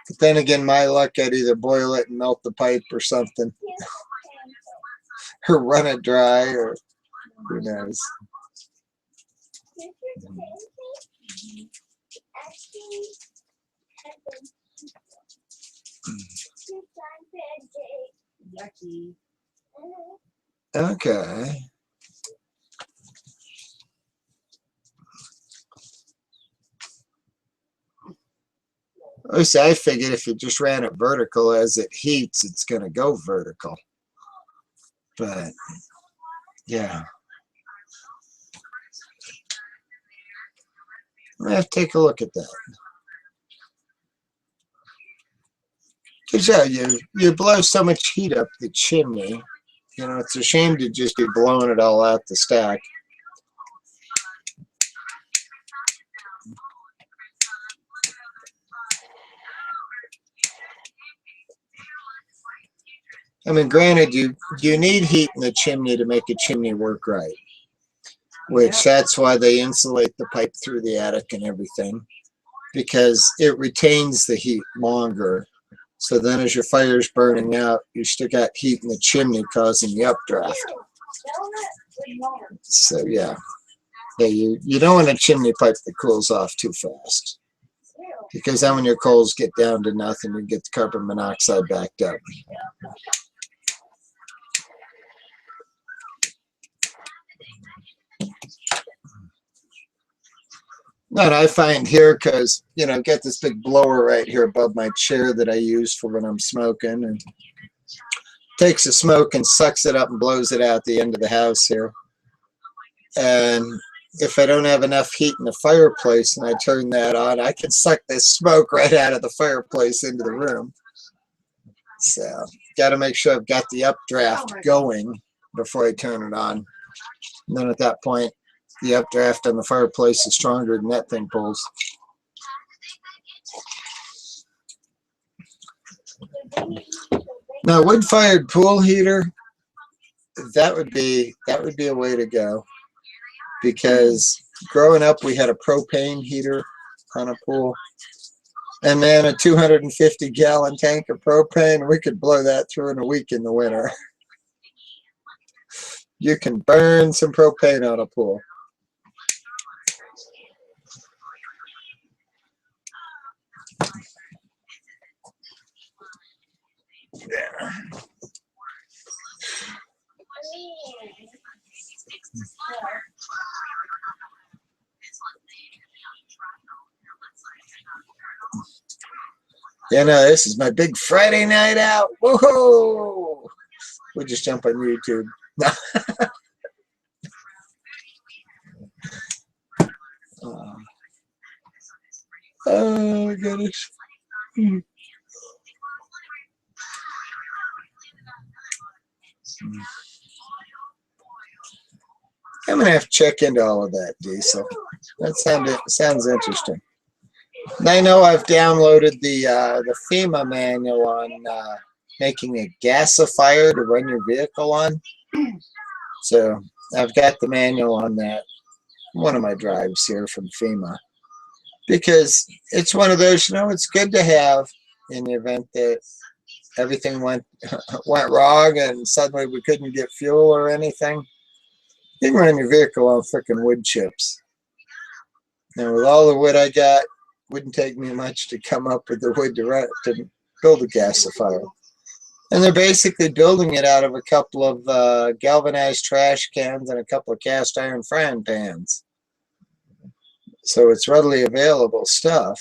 But then again, my luck, I'd either boil it and melt the pipe or something. Or run it dry, or who knows. Okay. I figured if you just ran it vertical, as it heats, it's going to go vertical. But, yeah. I have to take a look at that. Because, yeah, you blow so much heat up the chimney. You know, it's a shame to just be blowing it all out the stack. I mean, granted, you need heat in the chimney to make a chimney work right, which that's why they insulate the pipe through the attic and everything, because it retains the heat longer. So then as your fire's burning out, you still got heat in the chimney causing the updraft. So yeah, you don't want a chimney pipe that cools off too fast, because then when your coals get down to nothing, you get the carbon monoxide backed up. And I find here, because, you know, I've got this big blower right here above my chair that I use for when I'm smoking, and takes the smoke and sucks it up and blows it out the end of the house here. And if I don't have enough heat in the fireplace and I turn that on, I can suck this smoke right out of the fireplace into the room. So got to make sure I've got the updraft going before I turn it on. And then at that point, the updraft on the fireplace is stronger than that thing pulls. Now, wood-fired pool heater, that would be a way to go, because growing up we had a propane heater on a pool, and then a 250-gallon tank of propane. We could blow that through in a week in the winter. You can burn some propane on a pool. Yeah. Yeah, no, this is my big Friday night out. Whoa! We'll just jump on YouTube. Oh my goodness. I'm gonna have to check into all of that, Diesel. That sounds interesting. And I know I've downloaded the FEMA manual on making a gasifier to run your vehicle on. So I've got the manual on that, one of my drives here from FEMA, because it's one of those, you know, it's good to have in the event that everything went wrong and suddenly we couldn't get fuel or anything. You can run your vehicle on freaking wood chips. And with all the wood I got, wouldn't take me much to come up with the wood to build a gasifier. And they're basically building it out of a couple of galvanized trash cans and a couple of cast iron frying pans. So it's readily available stuff.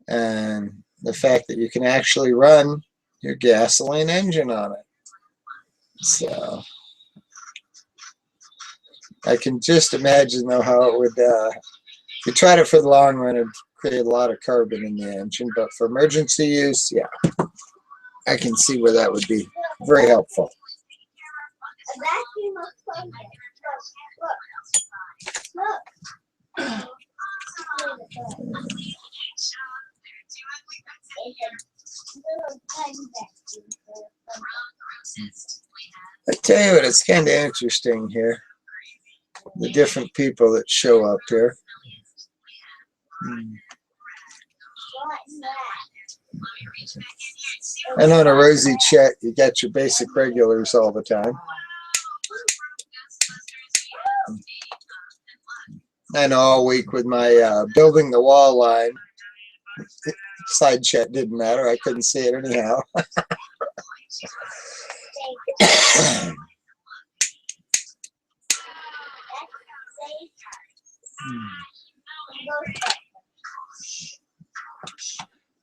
And the fact that you can actually run your gasoline engine on it. So I can just imagine, though, how it would, if you tried it for the long run, it would create a lot of carbon in the engine. But for emergency use, yeah, I can see where that would be very helpful. I tell you what, it's kind of interesting here, the different people that show up here. And on a rosy chat, you got your basic regulars all the time. And all week with my building the wall line, side chat didn't matter. I couldn't see it anyhow.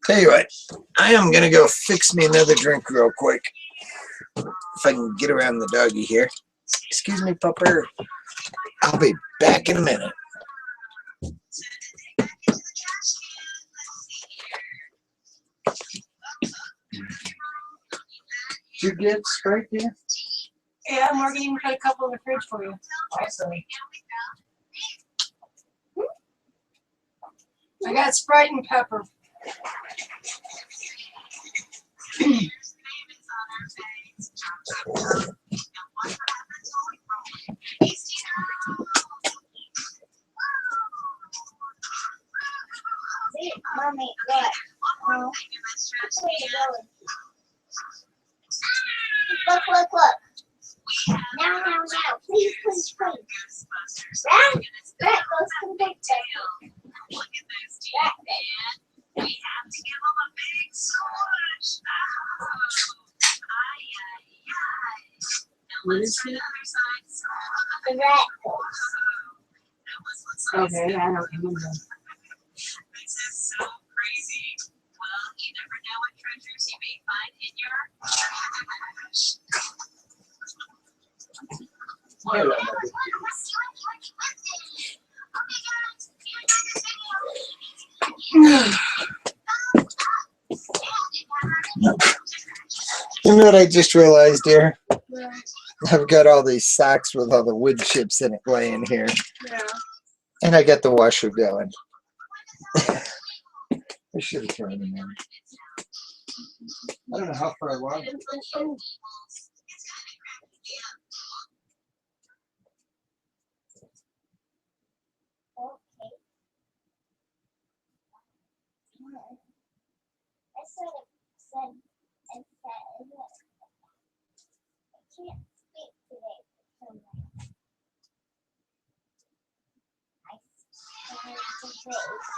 Tell you what, I am going to go fix me another drink real quick. If I can get around the doggy here. Excuse me, pupper. I'll be back in a minute. Did you get Sprite there? Yeah, Morgan even put a couple in the fridge for you. Awesome. I got Sprite and pepper. Mommy, what? Where are you going? Look, look, look. Now, now, now. Please, please, please. Rat, rat goes to the big table. Rat, We have to give them a big squish. What is it? the rat goes. Okay, I don't remember. This is so crazy. Well, you never know what treasures you may find in your trash. You know what I just realized here? Yeah. I've got all these socks with all the wood chips in it laying here. Yeah. And I got the washer going. I should have thrown them in. I don't know how far along. Okay. I sort of said and said, I can't speak today for some reason. I started to bake.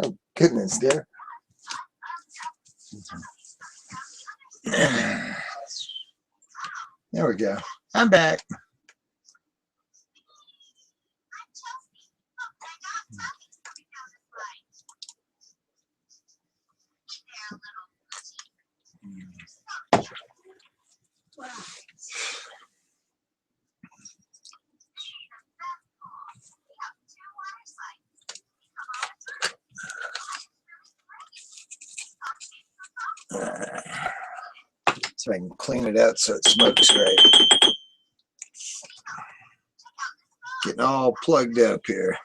Oh, goodness, dear. There we go. I'm back. So I can clean it out so it smokes right. Getting all plugged up here.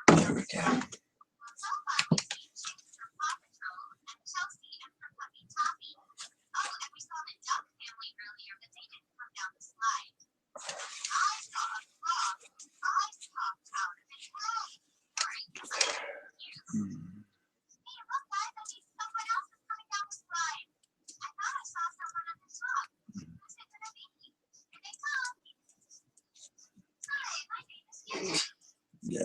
There we go. Yeah.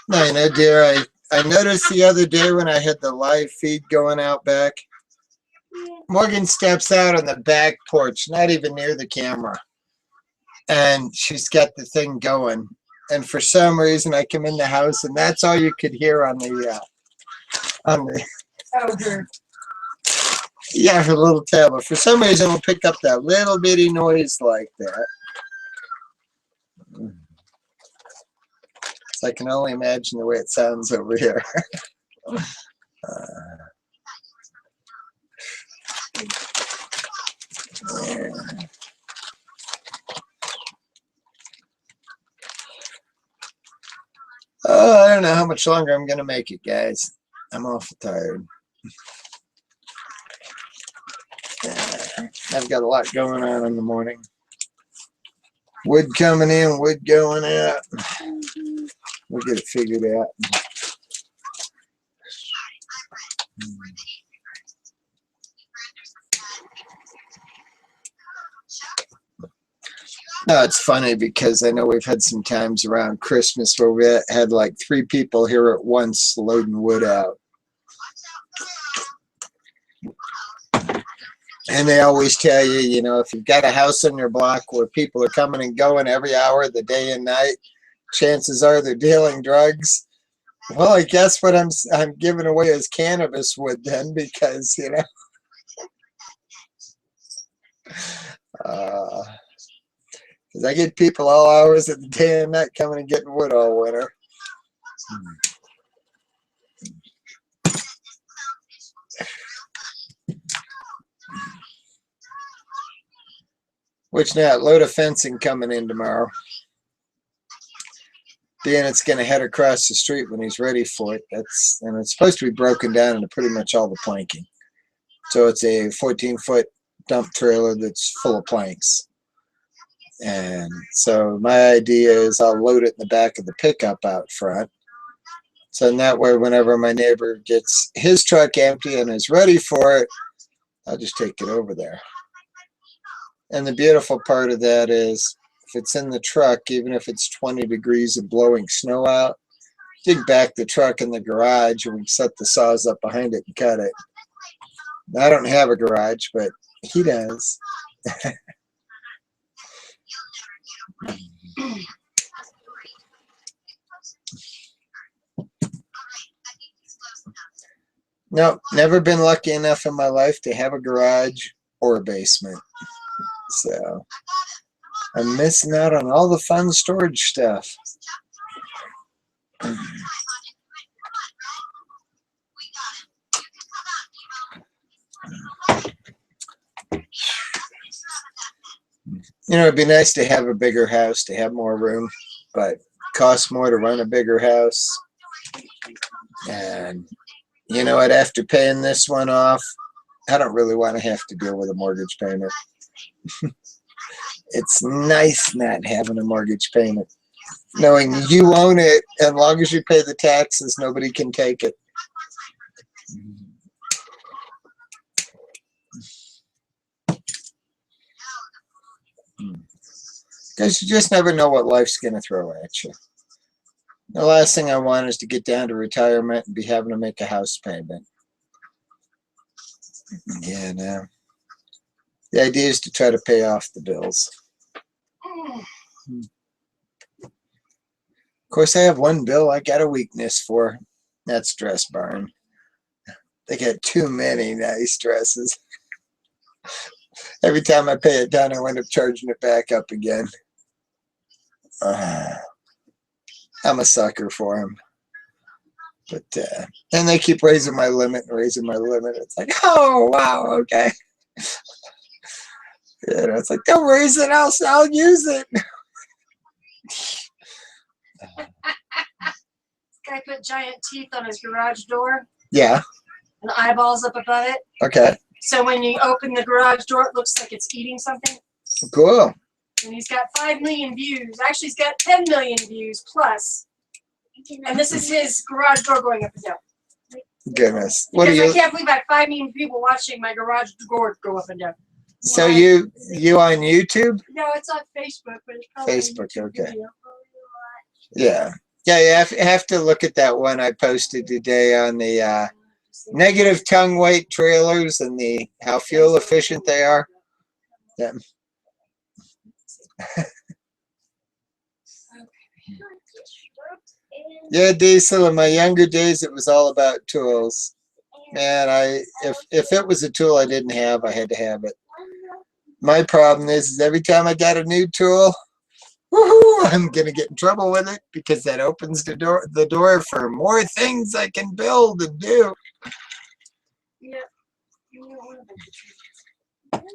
No, you know, dear, I noticed the other day when I had the live feed going out back, Morgan steps out on the back porch, not even near the camera, and she's got the thing going. And for some reason, I come in the house, and that's all you could hear on the Oh, her. yeah, her little tablet. For some reason, it'll pick up that little bitty noise like that. So I can only imagine the way it sounds over here. Yeah. Oh, I don't know how much longer I'm going to make it, guys. I'm awful tired. I've got a lot going on in the morning. Wood coming in, wood going out. We'll get it figured out. No, it's funny because I know we've had some times around Christmas where we had like 3 people here at once loading wood out. And they always tell you, you know, if you've got a house on your block where people are coming and going every hour of the day and night, chances are they're dealing drugs. Well, I guess what I'm giving away is cannabis wood then, because, you know, 'cause I get people all hours of the day and night coming and getting wood all winter. Which now, load of fencing coming in tomorrow. Being it's going to head across the street when he's ready for it. And it's supposed to be broken down into pretty much all the planking. So it's a 14-foot dump trailer that's full of planks. And so my idea is I'll load it in the back of the pickup out front. So in that way, whenever my neighbor gets his truck empty and is ready for it, I'll just take it over there. And the beautiful part of that is if it's in the truck, even if it's 20 degrees and blowing snow out, dig back the truck in the garage and we set the saws up behind it and cut it. Now, I don't have a garage, but he does. No, never been lucky enough in my life to have a garage or a basement. So I'm missing out on all the fun storage stuff. You know, it'd be nice to have a bigger house, to have more room, but it costs more to run a bigger house. And you know what, after paying this one off, I don't really want to have to deal with a mortgage payment. It's nice not having a mortgage payment. Knowing you own it, as long as you pay the taxes, nobody can take it. Because you just never know what life's going to throw at you. The last thing I want is to get down to retirement and be having to make a house payment. Yeah, no. The idea is to try to pay off the bills. Of course, I have one bill I got a weakness for. That's Dress Barn. They got too many nice dresses. Every time I pay it down, I wind up charging it back up again. I'm a sucker for them. But, and they keep raising my limit and raising my limit. It's like, oh, wow, okay. You know, it's like, don't raise it, I'll use it. This guy put giant teeth on his garage door. Yeah. And eyeballs up above it. Okay. So when you open the garage door, it looks like it's eating something. Cool. And he's got 5 million views. Actually, he's got 10 million views plus. And this is his garage door going up and down. Goodness. What Because are you? I can't believe I have 5 million people watching my garage door go up and down. So you on YouTube? No, it's on Facebook, but it's probably Facebook, a YouTube okay. video. Yeah. Yeah, you have to look at that one I posted today on the negative tongue weight trailers and how fuel efficient they are. Yeah. Yeah, Diesel, in my younger days, it was all about tools. Man, if it was a tool I didn't have, I had to have it. My problem is every time I got a new tool, woohoo, I'm gonna get in trouble with it because that opens the door for more things I can build and do. Yeah.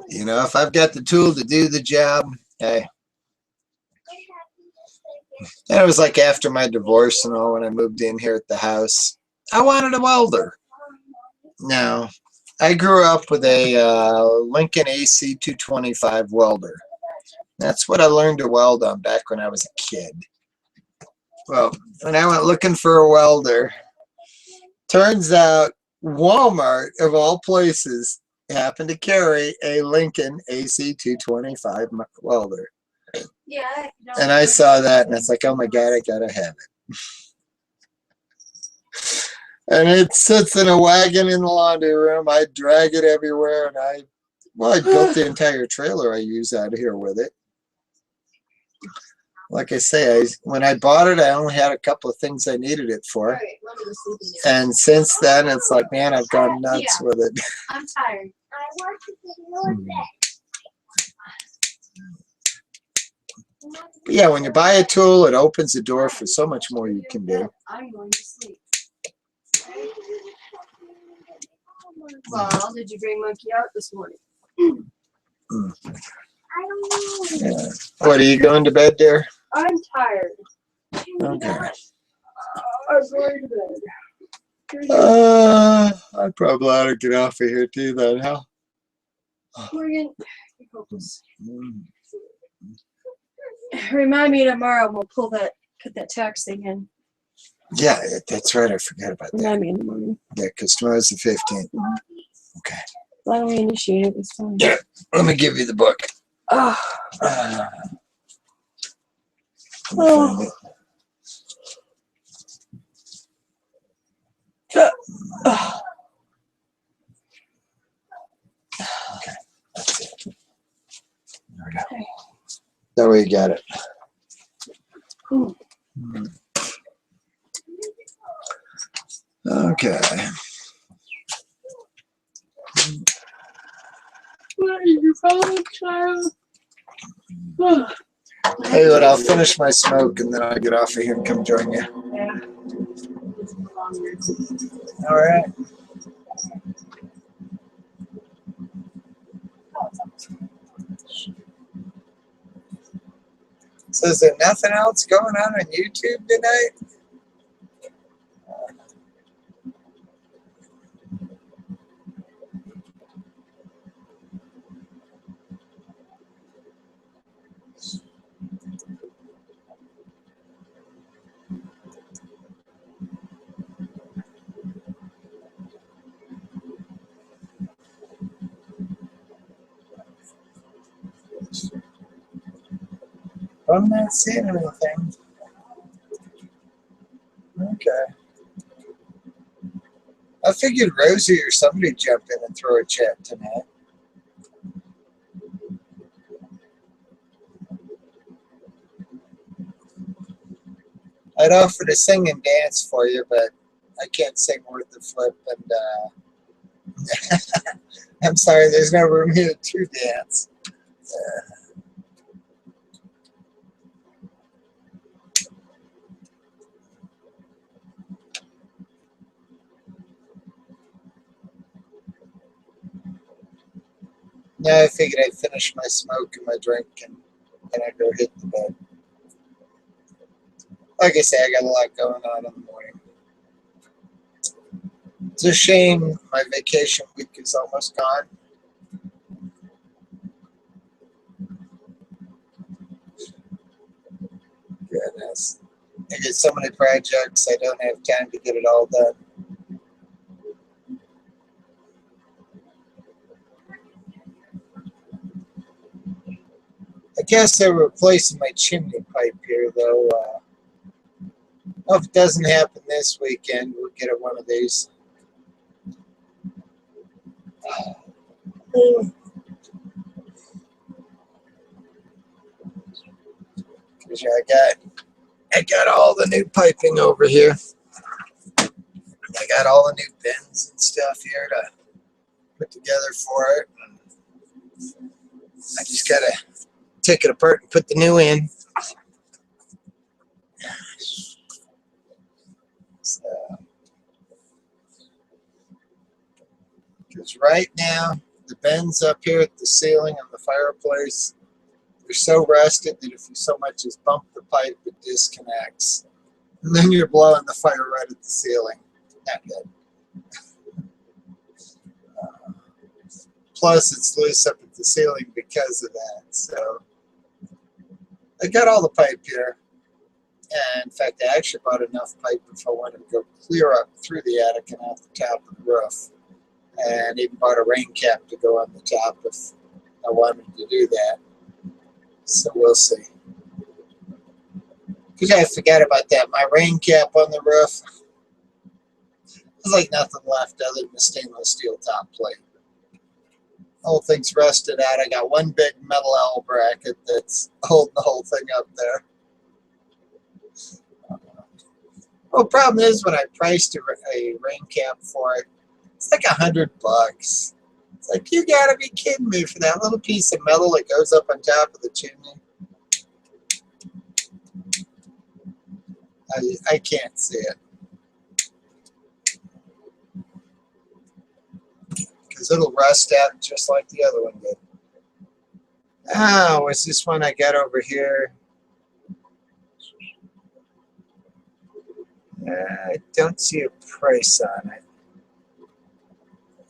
You know, if I've got the tool to do the job, hey. And it was like after my divorce and all, when I moved in here at the house, I wanted a welder. No, I grew up with a Lincoln AC 225 welder. That's what I learned to weld on back when I was a kid. Well, when I went looking for a welder, turns out Walmart, of all places, happened to carry a Lincoln AC 225 welder. Yeah. And I saw that and it's like, oh my God, I gotta have it. And it sits in a wagon in the laundry room. I drag it everywhere, and I built the entire trailer I use out of here with it. Like I say, when I bought it, I only had a couple of things I needed it for. And since then, it's like, man, I've gone nuts with it. I'm tired. I want to get your bed. But yeah, when you buy a tool, it opens the door for so much more you can do. I'm going to sleep. Well, did you bring Monkey out this morning? Mm. I don't know. Yeah. What, are you going to bed, dear? I'm tired. Okay. I'm going to bed. I probably ought to get off of here too, then, huh? Morgan, you focus. Mm. Remind me tomorrow. We'll put that tax thing in. Yeah, that's right. I forgot about that. Remind me in the morning. Yeah, because tomorrow's the 15th. Okay. Why don't we initiate it this time? Yeah. Let me give you the book. Oh. Let me Oh. find it. Oh. Okay, that's it. There we go. That way you got it. Mm. Okay. What is your problem, child? Oh. Hey, but I'll finish my smoke and then I'll get off of here and come join you. Yeah. All right. So is there nothing else going on YouTube tonight? I'm not seeing anything. Okay. I figured Rosie or somebody jump in and throw a chat tonight. I'd offer to sing and dance for you, but I can't sing worth the flip, and I'm sorry, there's no room here to dance. Now I figured I'd finish my smoke and my drink, and then I'd go hit the bed. Like I say, I got a lot going on in the morning. It's a shame my vacation week is almost gone. Goodness. I get so many projects, I don't have time to get it all done. I guess they're replacing my chimney pipe here, though. If it doesn't happen this weekend, we'll get it one of these. Because I got all the new piping over here. I got all the new bins and stuff here to put together for it. I just gotta take it apart and put the new in. So, because right now the bends up here at the ceiling on the fireplace, they're so rusted that if you so much as bump the pipe, it disconnects. And then you're blowing the fire right at the ceiling. Not good. Plus, it's loose up at the ceiling because of that. So I got all the pipe here. And in fact, I actually bought enough pipe if I wanted to go clear up through the attic and out the top of the roof. And even bought a rain cap to go on the top if I wanted to do that. So we'll see. Because I forgot about that. My rain cap on the roof, there's like nothing left other than the stainless steel top plate. The whole thing's rusted out. I got one big metal L bracket that's holding the whole thing up there. Well, the problem is when I priced a rain cap for it, it's like $100. It's like, you gotta be kidding me for that little piece of metal that goes up on top of the chimney. I can't see it. Because it'll rust out just like the other one did. Oh, what's this one I got over here? I don't see a price on it.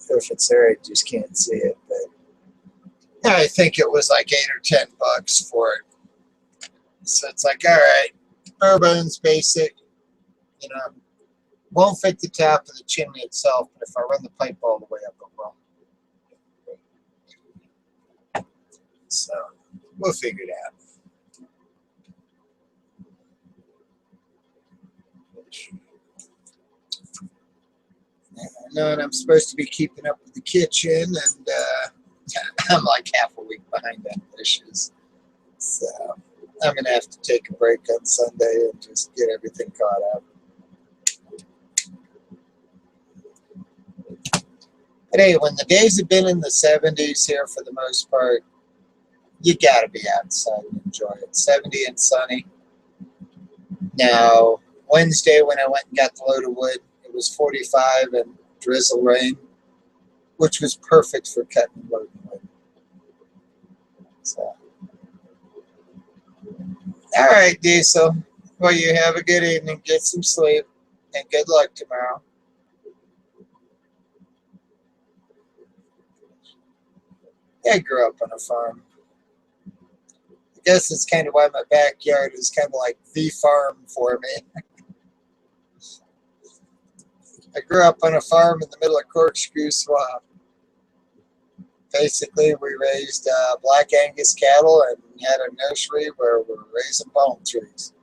If it's there, I just can't see it. But I think it was like $8 or $10 for it. So it's like, all right, bare bones, basic. You know, won't fit the top of the chimney itself, but if I run the pipe all the way up, it will. So we'll figure it out. No, and I'm supposed to be keeping up with the kitchen, and I'm like half a week behind on dishes. So I'm going to have to take a break on Sunday and just get everything caught up. But hey, when the days have been in the 70s here for the most part, you got to be outside and enjoy it. 70 and sunny. Now, Wednesday when I went and got the load of wood, it was 45 and drizzle rain, which was perfect for cutting and loading wood. So, all right, Diesel. Well, you have a good evening. Get some sleep, and good luck tomorrow. I grew up on a farm. I guess it's kind of why my backyard is kind of like the farm for me. I grew up on a farm in the middle of Corkscrew Swamp. Basically, we raised Black Angus cattle and had a nursery where we were raising palm trees.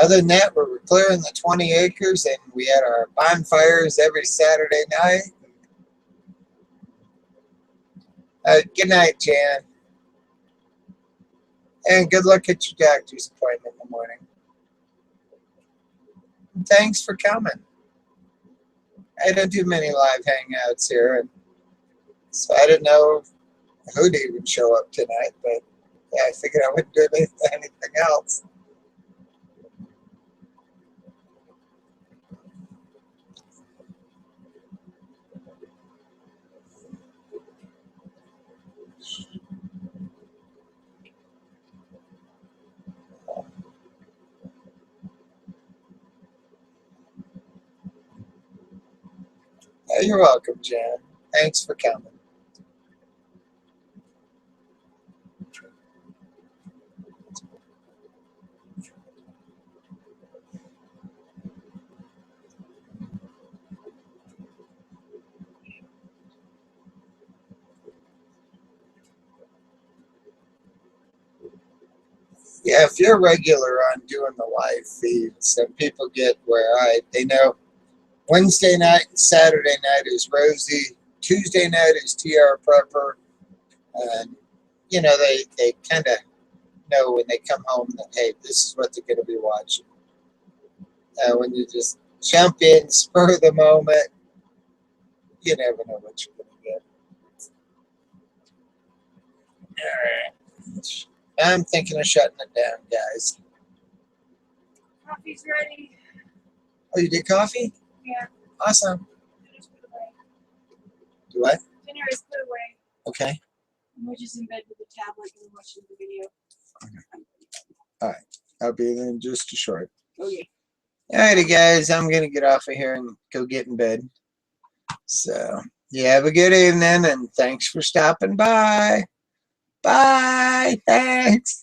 Other than that, we were clearing the 20 acres and we had our bonfires every Saturday night. Good night, Jan. And good luck at your doctor's appointment in the morning. And thanks for coming. I don't do many live hangouts here, and so I didn't know who'd even show up tonight, but yeah, I figured I wouldn't do anything else. You're welcome, Jan. Thanks for coming. Yeah, if you're regular on doing the live feeds, then people get where they know Wednesday night and Saturday night is Rosie, Tuesday night is TR Prepper, and you know they kind of know when they come home that hey, this is what they're going to be watching. When you just jump in, spur of the moment, you never know what you're going to get. All right. I'm thinking of shutting it down, guys. Coffee's ready. Oh, you did coffee? Yeah. Awesome. Dinner's put away. Do what? Dinner is put away. Okay. We're just in bed with the tablet and watching the video. All right. I'll be there in just a short. Okay. Alrighty, guys. I'm going to get off of here and go get in bed. So you have a good evening, and thanks for stopping by. Bye. Thanks.